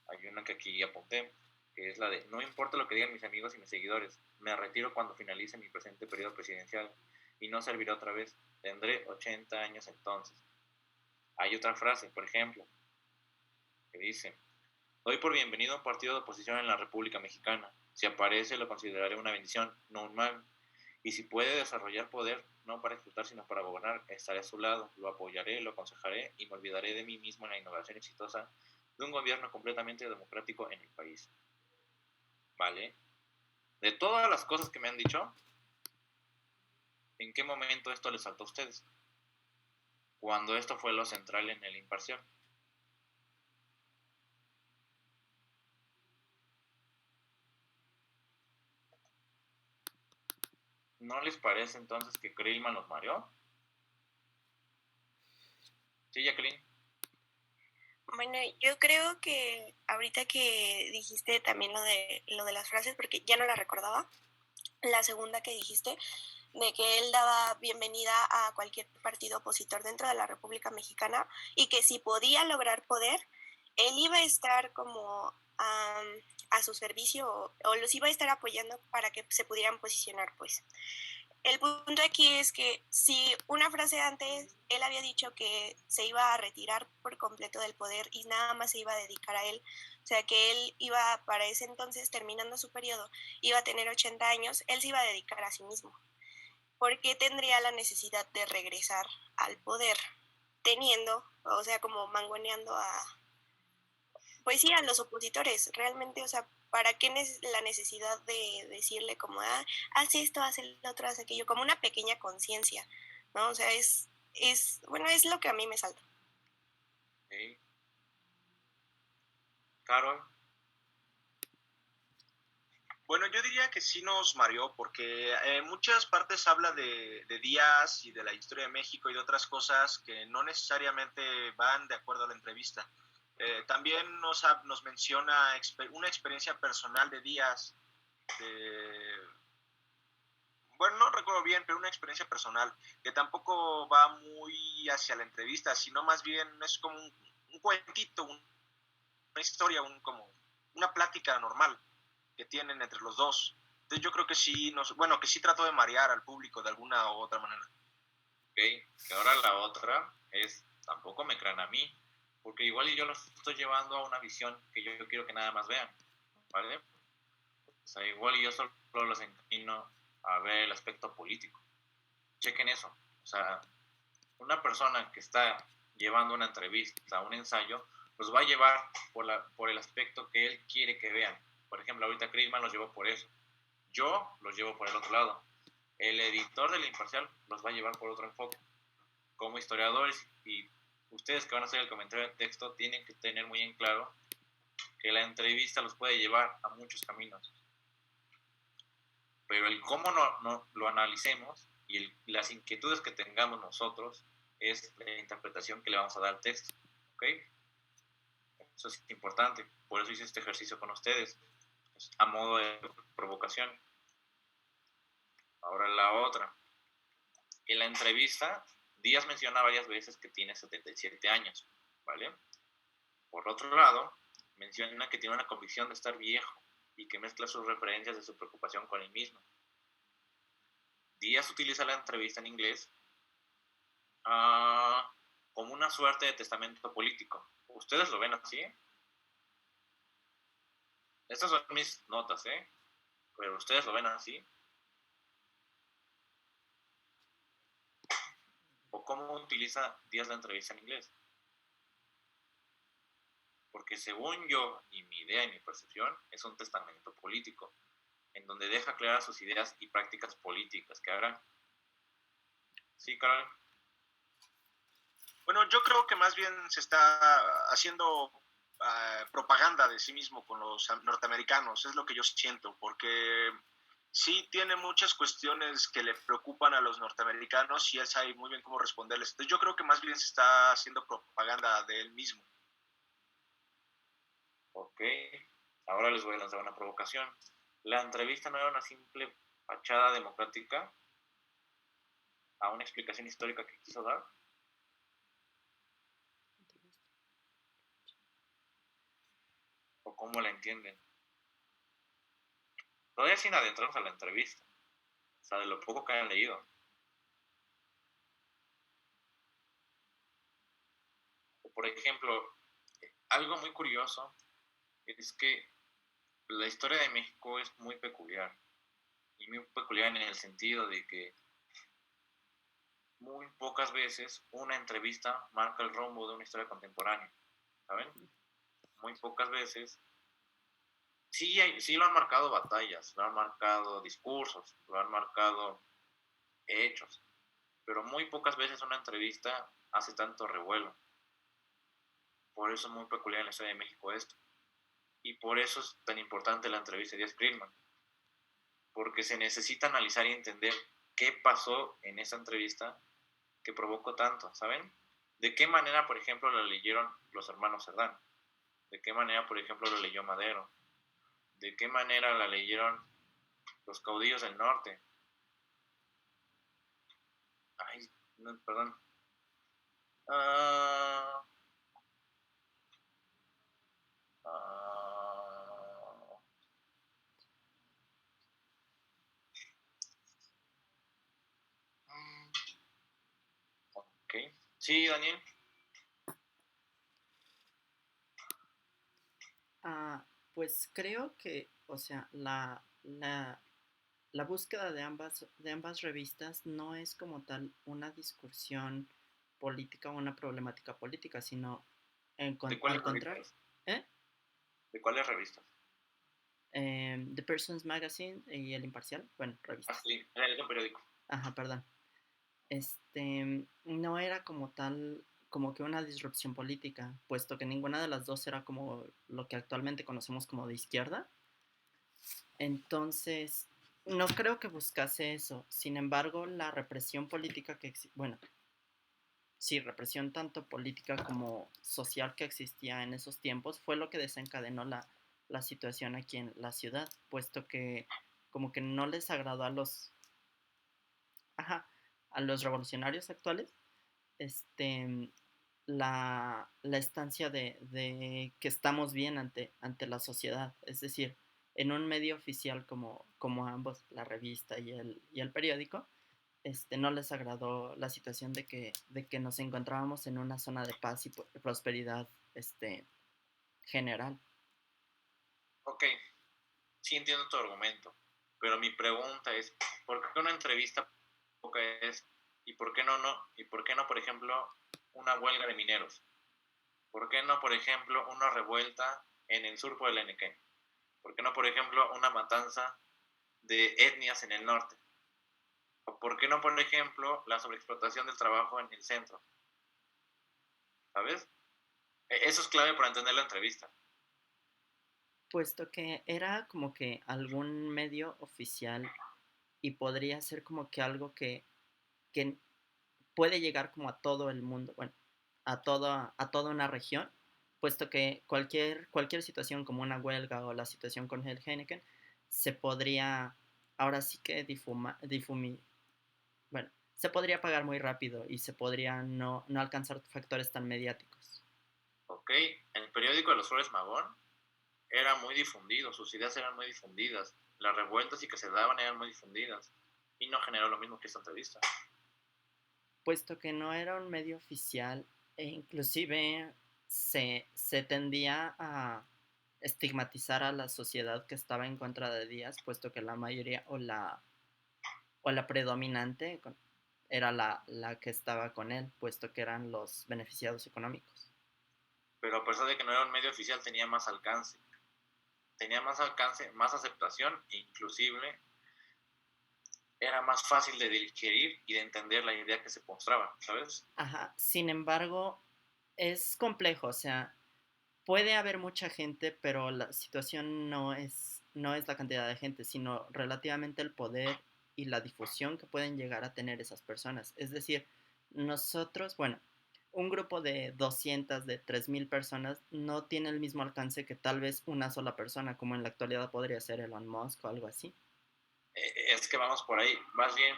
hay una que aquí apunté, que es la de: no importa lo que digan mis amigos y mis seguidores, me retiro cuando finalice mi presente periodo presidencial y no serviré otra vez, tendré 80 años entonces. Hay otra frase, por ejemplo, que dice: doy por bienvenido a un partido de oposición en la República Mexicana. Si aparece, lo consideraré una bendición, no un mal. Y si puede desarrollar poder, no para ejecutar, sino para gobernar, estaré a su lado, lo apoyaré, lo aconsejaré y me olvidaré de mí mismo en la inauguración exitosa de un gobierno completamente democrático en el país. ¿Vale? De todas las cosas que me han dicho, ¿en qué momento esto les saltó a ustedes? Cuando esto fue lo central en el Imparcial. ¿No les parece entonces que Krillman los mareó? Sí, Jacqueline. Bueno, yo creo que ahorita que dijiste también lo de las frases, porque ya no la recordaba, la segunda que dijiste, de que él daba bienvenida a cualquier partido opositor dentro de la República Mexicana y que si podía lograr poder, él iba a estar como a su servicio o los iba a estar apoyando para que se pudieran posicionar, pues. El punto aquí es que si una frase antes él había dicho que se iba a retirar por completo del poder y nada más se iba a dedicar a él, o sea que él iba para ese entonces, terminando su periodo, iba a tener 80 años, él se iba a dedicar a sí mismo. ¿Por qué tendría la necesidad de regresar al poder teniendo, o sea, como mangoneando pues sí, a los opositores? Realmente, o sea, ¿para qué la necesidad de decirle como, haz esto, haz el otro, haz aquello? Como una pequeña conciencia, ¿no? O sea, bueno, es lo que a mí me salta. Okay. Carol. Bueno, yo diría que sí nos mareó, porque en muchas partes habla de Díaz y de la historia de México y de otras cosas que no necesariamente van de acuerdo a la entrevista. También nos menciona una experiencia personal de Díaz, bueno, no recuerdo bien, pero una experiencia personal que tampoco va muy hacia la entrevista, sino más bien es como un cuentito, una historia, como una plática normal que tienen entre los dos. Entonces yo creo que sí, que sí trató de marear al público de alguna u otra manera. Ok, que ahora la otra es: tampoco me crean a mí, porque igual yo los estoy llevando a una visión que yo quiero que nada más vean, ¿vale? O sea, igual yo solo los encamino a ver el aspecto político. Chequen eso. O sea, una persona que está llevando una entrevista, un ensayo, los va a llevar por el aspecto que él quiere que vean. Por ejemplo, ahorita Krillman los llevó por eso. Yo los llevo por el otro lado. El editor del Imparcial los va a llevar por otro enfoque. Como historiadores y ustedes que van a hacer el comentario de texto, tienen que tener muy en claro que la entrevista los puede llevar a muchos caminos. Pero el cómo no lo analicemos y las inquietudes que tengamos nosotros es la interpretación que le vamos a dar al texto. ¿Ok? Eso es importante. Por eso hice este ejercicio con ustedes. pues, a modo de provocación. Ahora la otra. En la entrevista, Díaz menciona varias veces que tiene 77 años, ¿vale? Por otro lado, menciona que tiene una convicción de estar viejo y que mezcla sus referencias de su preocupación con él mismo. Díaz utiliza la entrevista en inglés como una suerte de testamento político. ¿Ustedes lo ven así? Estas son mis notas, pero ¿ustedes lo ven así? ¿O cómo utiliza Díaz la entrevista en inglés? Porque según yo, y mi idea y mi percepción, es un testamento político, en donde deja claras sus ideas y prácticas políticas que hará. ¿Sí, Carol? Bueno, yo creo que más bien se está haciendo propaganda de sí mismo con los norteamericanos, es lo que yo siento, porque sí tiene muchas cuestiones que le preocupan a los norteamericanos y él sabe muy bien cómo responderles. Entonces yo creo que más bien se está haciendo propaganda de él mismo. Ok, ahora les voy a lanzar una provocación. La entrevista no era una simple fachada democrática a una explicación histórica que quiso dar. ¿O cómo la entienden? Todavía sin adentrarnos a la entrevista, o sea, de lo poco que han leído. O por ejemplo, algo muy curioso es que la historia de México es muy peculiar. Y muy peculiar en el sentido de que muy pocas veces una entrevista marca el rumbo de una historia contemporánea, ¿saben? Muy pocas veces. Sí lo han marcado batallas, lo han marcado discursos, lo han marcado hechos, pero muy pocas veces una entrevista hace tanto revuelo. Por eso es muy peculiar en la historia de México esto. Y por eso es tan importante la entrevista de Díaz Friedman, porque se necesita analizar y entender qué pasó en esa entrevista que provocó tanto, ¿saben? ¿De qué manera, por ejemplo, la leyeron los hermanos Cerdán? ¿De qué manera, por ejemplo, la leyó Madero? ¿De qué manera la leyeron los caudillos del norte? Ay, no, perdón. Ok. Sí, Daniel. Pues creo que, o sea, la búsqueda de ambas revistas no es como tal una discusión política o una problemática política, sino ¿De cuáles al contrario. revistas? ¿Eh? ¿De cuáles revistas? The Person's Magazine y El Imparcial, bueno, revistas. Sí, es un periódico. Ajá, perdón. No era como tal, como que una disrupción política, puesto que ninguna de las dos era como lo que actualmente conocemos como de izquierda. Entonces, no creo que buscase eso. Sin embargo, la represión política bueno, sí, represión tanto política como social que existía en esos tiempos fue lo que desencadenó la situación aquí en la ciudad, puesto que como que no les agradó a los revolucionarios actuales, la estancia de que estamos bien ante la sociedad. Es decir, en un medio oficial como ambos, la revista y el periódico, no les agradó la situación de que nos encontrábamos en una zona de paz y prosperidad general. Ok, sí entiendo tu argumento, pero mi pregunta es, ¿por qué una entrevista es y por qué no, por ejemplo, una huelga de mineros? ¿Por qué no, por ejemplo, una revuelta en el surco del Enequén? ¿Por qué no, por ejemplo, una matanza de etnias en el norte? ¿O por qué no, por ejemplo, la sobreexplotación del trabajo en el centro? ¿Sabes? Eso es clave para entender la entrevista. Puesto que era como que algún medio oficial y podría ser como que algo que puede llegar como a todo el mundo, bueno, a toda una región, puesto que cualquier situación como una huelga o la situación con el Heineken se podría, ahora sí que bueno, se podría pagar muy rápido y se podría no alcanzar factores tan mediáticos. Ok, el periódico de los Flores Magón era muy difundido, sus ideas eran muy difundidas, las revueltas y que se daban eran muy difundidas y no generó lo mismo que esta entrevista. Puesto que no era un medio oficial e inclusive se tendía a estigmatizar a la sociedad que estaba en contra de Díaz, puesto que la mayoría o la predominante era la que estaba con él, puesto que eran los beneficiados económicos. Pero a pesar de que no era un medio oficial, tenía más alcance, más aceptación e inclusive era más fácil de digerir y de entender la idea que se mostraba, ¿sabes? Ajá, sin embargo, es complejo, o sea, puede haber mucha gente, pero la situación no es la cantidad de gente, sino relativamente el poder y la difusión que pueden llegar a tener esas personas. Es decir, nosotros, bueno, un grupo de 200, de 3,000 personas no tiene el mismo alcance que tal vez una sola persona, como en la actualidad podría ser Elon Musk o algo así. Es que vamos por ahí, vas bien,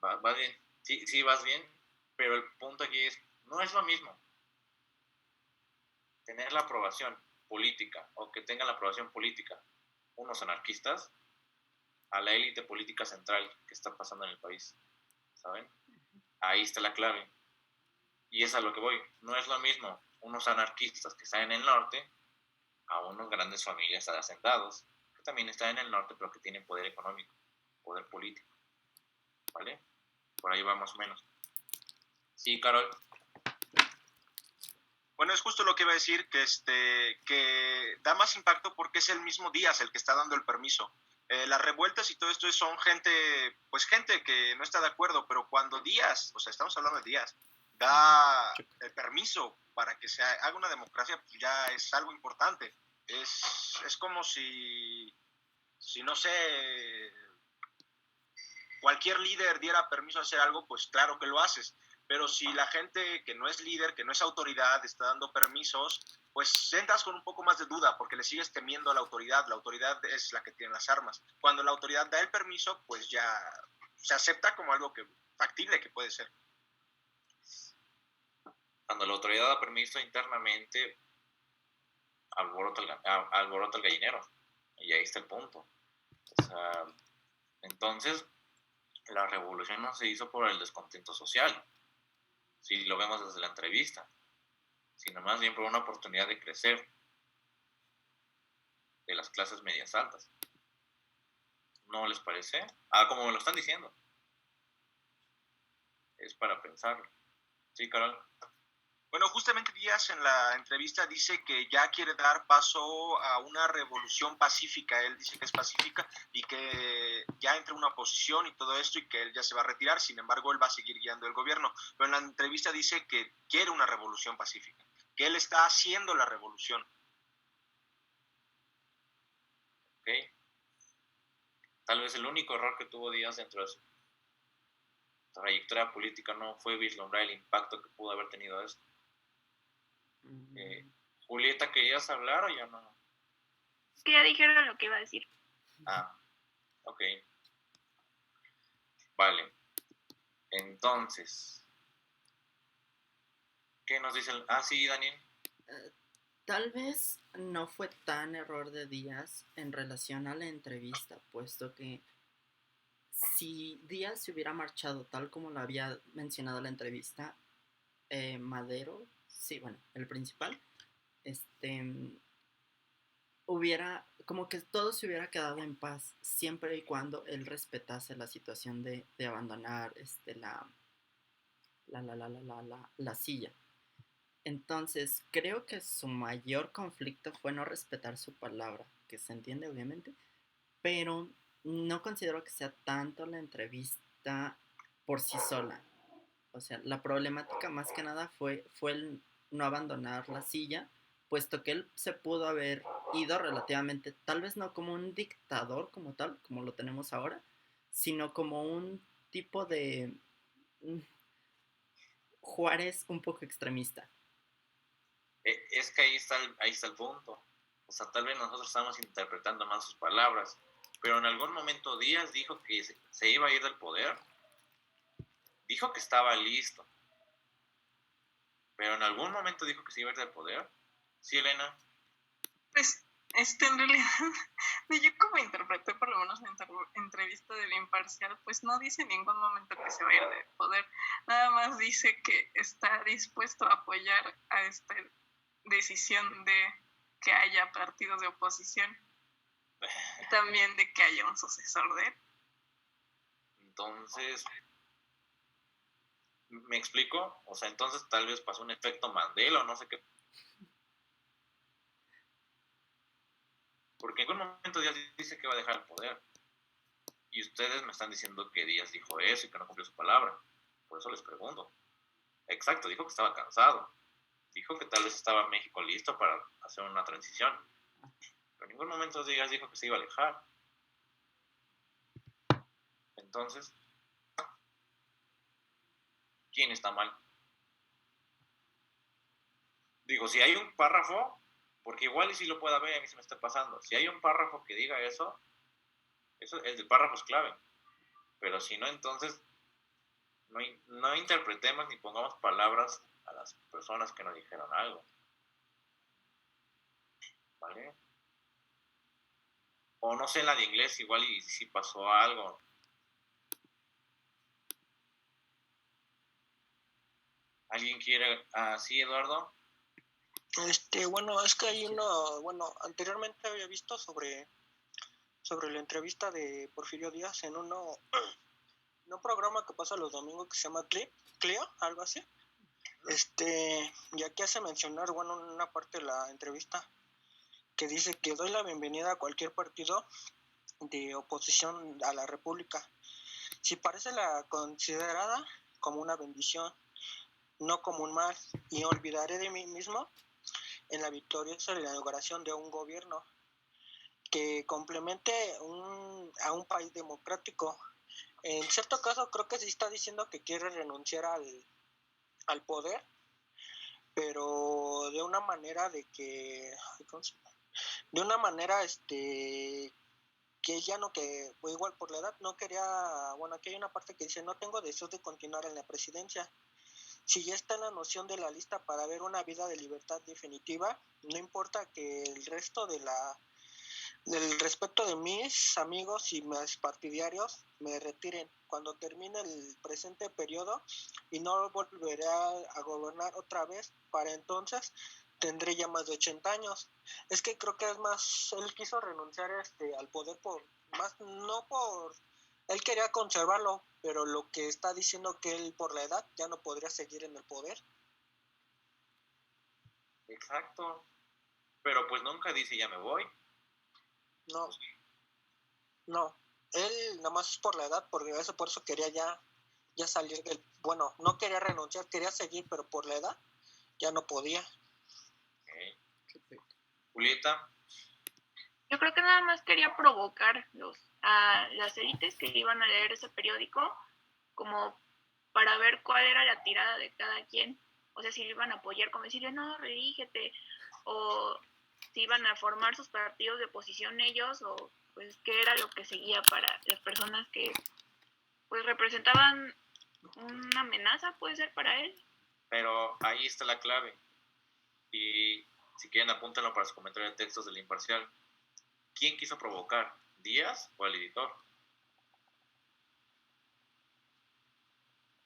vas bien, sí vas bien, pero el punto aquí es, no es lo mismo tener la aprobación política o que tengan la aprobación política unos anarquistas a la élite política central que está pasando en el país, ¿saben? Ahí está la clave. Y es a lo que voy. No es lo mismo unos anarquistas que están en el norte a unos grandes familias de hacendados que también están en el norte pero que tienen poder económico, poder político, ¿vale? Por ahí va más o menos. Sí, Carol. Bueno, es justo lo que iba a decir, que da más impacto porque es el mismo Díaz el que está dando el permiso. Las revueltas y todo esto son gente que no está de acuerdo, pero cuando Díaz, o sea, estamos hablando de Díaz, da el permiso para que se haga una democracia, pues ya es algo importante. Es como si no sé, cualquier líder diera permiso a hacer algo, pues claro que lo haces. Pero si la gente que no es líder, que no es autoridad, está dando permisos, pues entras con un poco más de duda porque le sigues temiendo a la autoridad. La autoridad es la que tiene las armas. Cuando la autoridad da el permiso, pues ya se acepta como algo factible que puede ser. Cuando la autoridad da permiso internamente, alborota el gallinero. Y ahí está el punto. O sea, entonces, la revolución no se hizo por el descontento social, si lo vemos desde la entrevista, sino más bien por una oportunidad de crecer de las clases medias altas. ¿No les parece? Como me lo están diciendo. Es para pensarlo. Sí, Carol. Bueno, justamente Díaz en la entrevista dice que ya quiere dar paso a una revolución pacífica. Él dice que es pacífica y que ya entra una oposición y todo esto y que él ya se va a retirar. Sin embargo, él va a seguir guiando el gobierno. Pero en la entrevista dice que quiere una revolución pacífica, que él está haciendo la revolución. Ok. Tal vez el único error que tuvo Díaz dentro de su trayectoria política no fue vislumbrar el impacto que pudo haber tenido esto. Julieta, ¿querías hablar o ya no? Es que ya dijeron lo que iba a decir. Ok. Vale. Entonces, ¿qué nos dice sí, Daniel? Tal vez no fue tan error de Díaz en relación a la entrevista, puesto que si Díaz se hubiera marchado tal como lo había mencionado la entrevista, Madero, sí, bueno, el principal, hubiera, como que todo se hubiera quedado en paz, siempre y cuando él respetase la situación de abandonar la silla. Entonces, creo que su mayor conflicto fue no respetar su palabra, que se entiende obviamente, pero no considero que sea tanto la entrevista por sí sola. O sea, la problemática más que nada fue el no abandonar la silla, puesto que él se pudo haber ido relativamente, tal vez no como un dictador como tal, como lo tenemos ahora, sino como un tipo de Juárez un poco extremista. Es que ahí está el punto. O sea, tal vez nosotros estamos interpretando más sus palabras, pero en algún momento Díaz dijo que se iba a ir del poder. Dijo que estaba listo, pero en algún momento dijo que se iba a ir del poder. ¿Sí, Elena? Pues, en realidad, yo como interpreté por lo menos la entrevista del Imparcial, pues no dice en ningún momento que se va a ir del poder. Nada más dice que está dispuesto a apoyar a esta decisión de que haya partidos de oposición. También de que haya un sucesor de él. Entonces, ¿me explico? O sea, entonces tal vez pasó un efecto Mandela o no sé qué. Porque en algún momento Díaz dice que va a dejar el poder. Y ustedes me están diciendo que Díaz dijo eso y que no cumplió su palabra. Por eso les pregunto. Exacto, dijo que estaba cansado. Dijo que tal vez estaba México listo para hacer una transición. Pero en ningún momento Díaz dijo que se iba a alejar. Entonces, ¿quién está mal? Digo, si hay un párrafo, porque igual y si lo pueda ver, a mí se me está pasando. Si hay un párrafo que diga eso, el del párrafo es clave. Pero si no, entonces no interpretemos ni pongamos palabras a las personas que nos dijeron algo. ¿Vale? O no sé en la de inglés, igual y si pasó algo. ¿Alguien quiere? ¿Sí, Eduardo? Bueno, es que hay anteriormente había visto sobre la entrevista de Porfirio Díaz en un programa que pasa los domingos que se llama Clio, algo así. Y aquí hace mencionar, una parte de la entrevista que dice que doy la bienvenida a cualquier partido de oposición a la República. Si parece la considerada como una bendición, no como un mal, y olvidaré de mí mismo en la victoriosa inauguración de un gobierno que complemente a un país democrático. En cierto caso creo que sí está diciendo que quiere renunciar al poder, pero de una manera que ya no, que igual por la edad no quería, aquí hay una parte que dice: no tengo deseos de continuar en la presidencia. Si ya está en la noción de la lista para ver una vida de libertad definitiva, no importa que el resto del respeto de mis amigos y mis partidarios me retiren cuando termine el presente periodo y no volveré a gobernar otra vez. Para entonces tendré ya más de 80 años. Es que creo que es más, él quiso renunciar al poder él quería conservarlo, pero lo que está diciendo que él por la edad ya no podría seguir en el poder. Exacto. Pero pues nunca dice ya me voy. No, él nada más es por la edad, por eso quería ya salir del, no quería renunciar, quería seguir, pero por la edad ya no podía. Okay. Julieta. Yo creo que nada más quería provocar a las élites que iban a leer ese periódico, como para ver cuál era la tirada de cada quien. O sea, si le iban a apoyar, como decirle: no, reelígete, o si iban a formar sus partidos de oposición ellos, o pues qué era lo que seguía para las personas que pues representaban una amenaza, puede ser, para él. Pero ahí está la clave. Y si quieren apúntenlo para su comentario de textos del Imparcial. ¿Quién quiso provocar? ¿Díaz o el editor?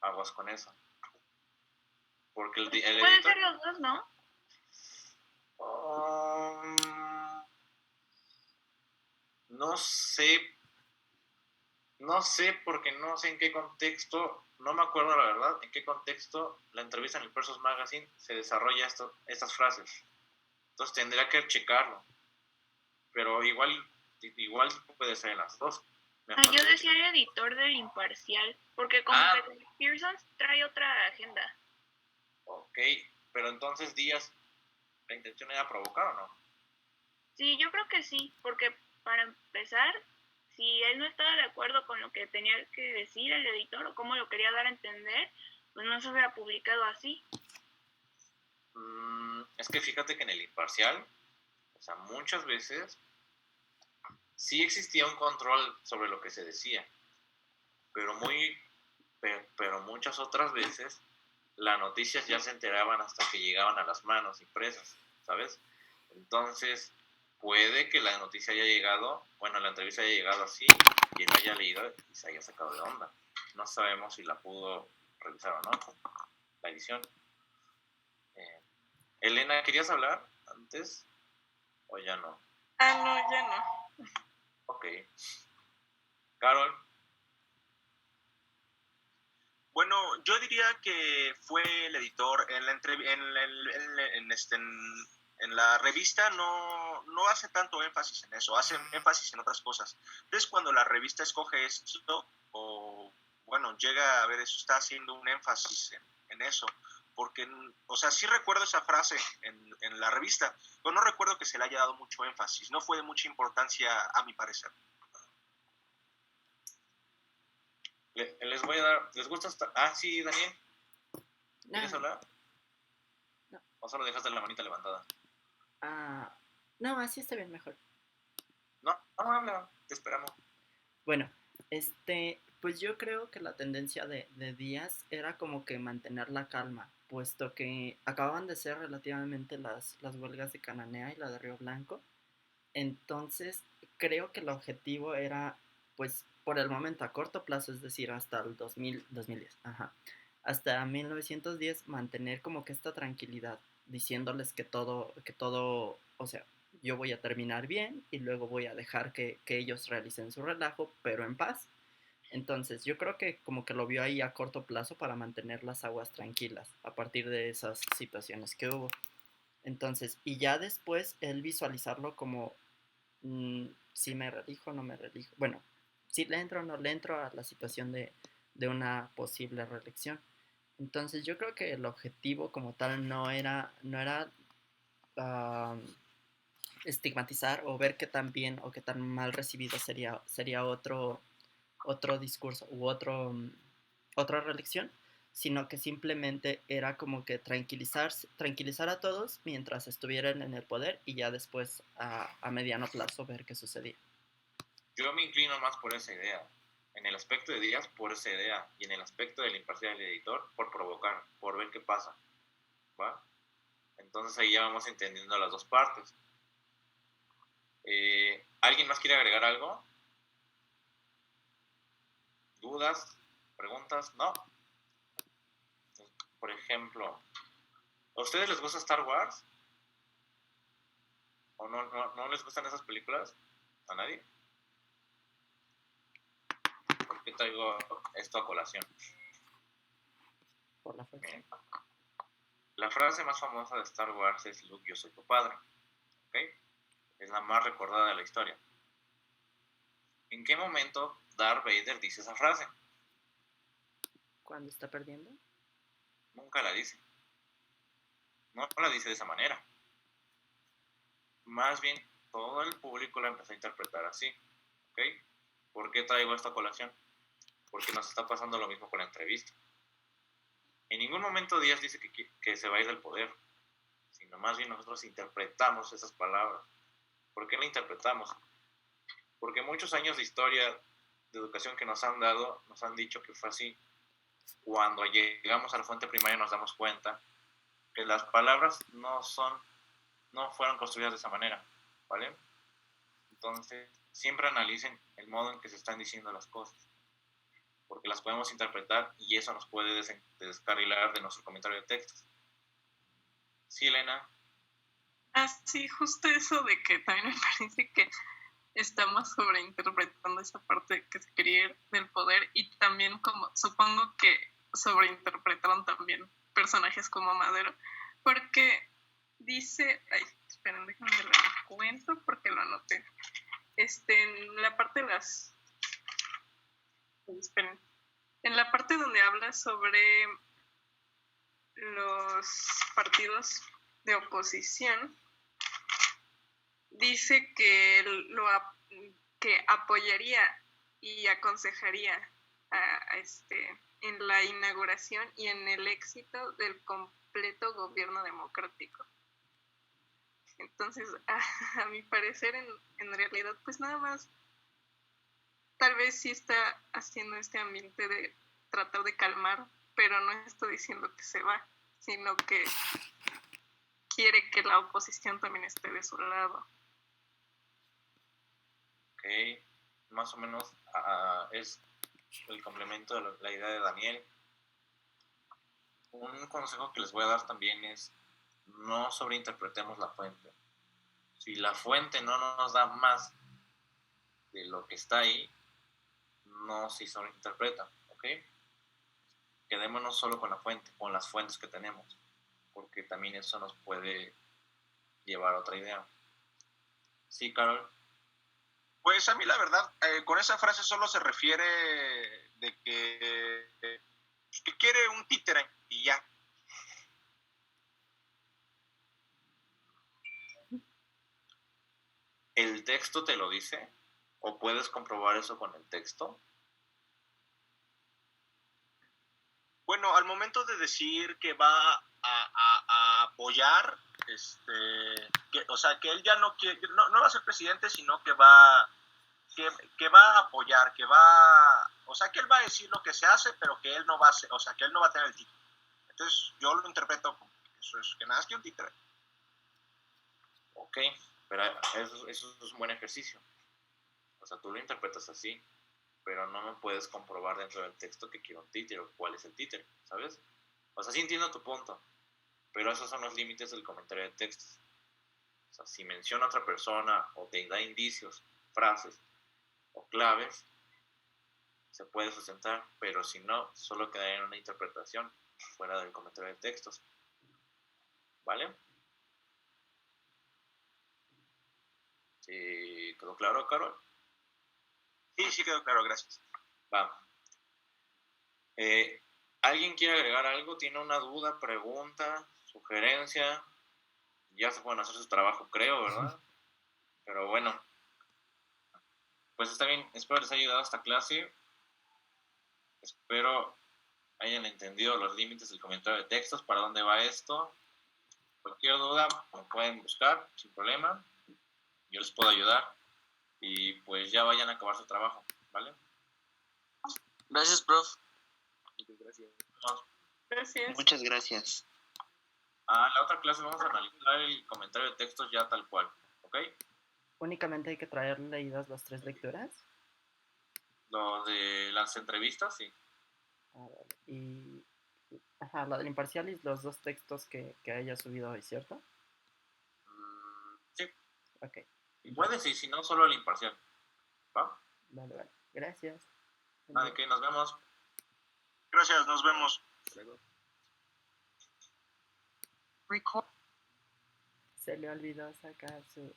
Aguas con eso. Porque el puede editor... ser los dos, ¿no? No sé porque no sé en qué contexto, no me acuerdo la verdad en qué contexto la entrevista en el Versus Magazine se desarrolla estas frases. Entonces tendría que checarlo. Pero igual puede ser en las dos. Yo decía el editor del Imparcial, porque como que Pearson trae otra agenda. Ok, pero entonces Díaz, ¿la intención era provocar o no? Sí, yo creo que sí, porque para empezar, si él no estaba de acuerdo con lo que tenía que decir el editor o cómo lo quería dar a entender, pues no se hubiera publicado así. Es que fíjate que en el imparcial, o sea, muchas veces sí existía un control sobre lo que se decía, pero muchas otras veces las noticias ya se enteraban hasta que llegaban a las manos impresas, ¿sabes? Entonces, puede que la noticia haya llegado, bueno, la entrevista haya llegado así, y él haya leído y se haya sacado de onda. No sabemos si la pudo revisar o no, la edición. Elena, ¿querías hablar antes o ya no? No, ya no. Ok. Carol. Bueno, yo diría que fue el editor en la revista no hace tanto énfasis en eso, hace énfasis en otras cosas. Entonces, cuando la revista escoge esto, o bueno, llega a ver eso, está haciendo un énfasis en eso. Porque, o sea, sí recuerdo esa frase en la revista, pero no recuerdo que se le haya dado mucho énfasis. No fue de mucha importancia, a mi parecer. Les voy a dar... ¿Les gusta esta? Ah, sí, Daniel. ¿Quieres hablar? No. ¿O solo dejaste la manita levantada? No, así está bien mejor. No, habla. Te esperamos. Bueno, pues yo creo que la tendencia de Díaz era como que mantener la calma, puesto que acababan de ser relativamente las huelgas de Cananea y la de Río Blanco. Entonces, creo que el objetivo era, pues, por el momento a corto plazo, es decir, hasta el 2010, hasta 1910, mantener como que esta tranquilidad, diciéndoles que todo, o sea, yo voy a terminar bien y luego voy a dejar que ellos realicen su relajo, pero en paz. Entonces, yo creo que como que lo vio ahí a corto plazo para mantener las aguas tranquilas a partir de esas situaciones que hubo. Entonces, y ya después él visualizarlo como si me relijo o no me relijo. Bueno, si le entro o no le entro a la situación de una posible reelección. Entonces, yo creo que el objetivo como tal no era estigmatizar o ver qué tan bien o qué tan mal recibido sería otro discurso u otra reelección, sino que simplemente era como que tranquilizar a todos mientras estuvieran en el poder y ya después a mediano plazo ver qué sucedía. Yo me inclino más por esa idea. En el aspecto de Díaz, por esa idea. Y en el aspecto del imparcial del editor, por provocar, por ver qué pasa. ¿Va? Entonces ahí ya vamos entendiendo las dos partes. ¿Alguien más quiere agregar algo? ¿Dudas? ¿Preguntas? ¿No? Por ejemplo, ¿a ustedes les gusta Star Wars? ¿O no les gustan esas películas? ¿A nadie? ¿Por qué traigo esto a colación? Por la fuerza. Bien. La frase más famosa de Star Wars es Luke, yo soy tu padre. ¿Ok? Es la más recordada de la historia. ¿En qué momento Darth Vader dice esa frase? ¿Cuándo está perdiendo? Nunca la dice. No la dice de esa manera. Más bien, todo el público la empezó a interpretar así. ¿Ok? ¿Por qué traigo esta colación? Porque nos está pasando lo mismo con la entrevista. En ningún momento Díaz dice que se va a ir del poder, sino más bien nosotros interpretamos esas palabras. ¿Por qué la interpretamos? Porque muchos años de historia, de educación que nos han dado, nos han dicho que fue así. Cuando llegamos a la fuente primaria nos damos cuenta que las palabras no fueron construidas de esa manera, ¿vale? Entonces, siempre analicen el modo en que se están diciendo las cosas, porque las podemos interpretar y eso nos puede descarrilar de nuestro comentario de textos. ¿Sí, Elena? Sí, justo eso de que también me parece que estamos sobreinterpretando esa parte que se quería ir del poder y también como supongo que sobreinterpretaron también personajes como Madero, porque dice, esperen, déjenme lo cuento porque lo anoté, en la parte de las, esperen, en la parte donde habla sobre los partidos de oposición, dice que que apoyaría y aconsejaría en la inauguración y en el éxito del completo gobierno democrático. Entonces, a mi parecer, en realidad, pues nada más, tal vez sí está haciendo este ambiente de tratar de calmar, pero no está diciendo que se va, sino que quiere que la oposición también esté de su lado. Ok, más o menos es el complemento de la idea de Daniel. Un consejo que les voy a dar también es no sobreinterpretemos la fuente. Si la fuente no nos da más de lo que está ahí, no se sobreinterpreta, ¿ok? Quedémonos solo con la fuente, con las fuentes que tenemos, porque también eso nos puede llevar a otra idea. Sí, Carol. Pues a mí la verdad, con esa frase solo se refiere de que quiere un títere y ya. ¿El texto te lo dice? ¿O puedes comprobar eso con el texto? Bueno, al momento de decir que va a apoyar, o sea, que él ya no quiere, no va a ser presidente, sino que va a apoyar, o sea, que él va a decir lo que se hace, pero que él no va a hacer, o sea, que él no va a tener el título. Entonces, yo lo interpreto como que nada más que un título. Ok, pero eso es un buen ejercicio. O sea, tú lo interpretas así, pero no me puedes comprobar dentro del texto que quiero un títere o cuál es el títere, ¿sabes? O sea, sí entiendo tu punto, pero esos son los límites del comentario de textos. O sea, si menciona a otra persona o te da indicios, frases o claves, se puede sustentar, pero si no, solo quedaría en una interpretación fuera del comentario de textos. ¿Vale? ¿Sí quedó claro, Carol? Sí quedó claro, gracias. Va. ¿Alguien quiere agregar algo? ¿Tiene una duda, pregunta, sugerencia? Ya se pueden hacer su trabajo, creo, ¿verdad? Pero bueno, pues está bien. Espero les haya ayudado esta clase. Espero hayan entendido los límites del comentario de textos, para dónde va esto. Cualquier duda me pueden buscar sin problema. Yo les puedo ayudar. Y pues ya vayan a acabar su trabajo, ¿vale? Gracias, prof. Muchas gracias. Gracias. Muchas gracias. La otra clase vamos a analizar el comentario de textos ya tal cual, ¿ok? Únicamente hay que traer leídas las 3 lecturas. Lo de las entrevistas, sí. Vale. Y la del imparcial y los 2 textos que haya subido hoy, ¿cierto? Sí. Ok. Y puede, sí, si no, solo el imparcial. ¿Va? Vale. Gracias. Nada de que nos vemos. Gracias, nos vemos. Se le olvidó sacar su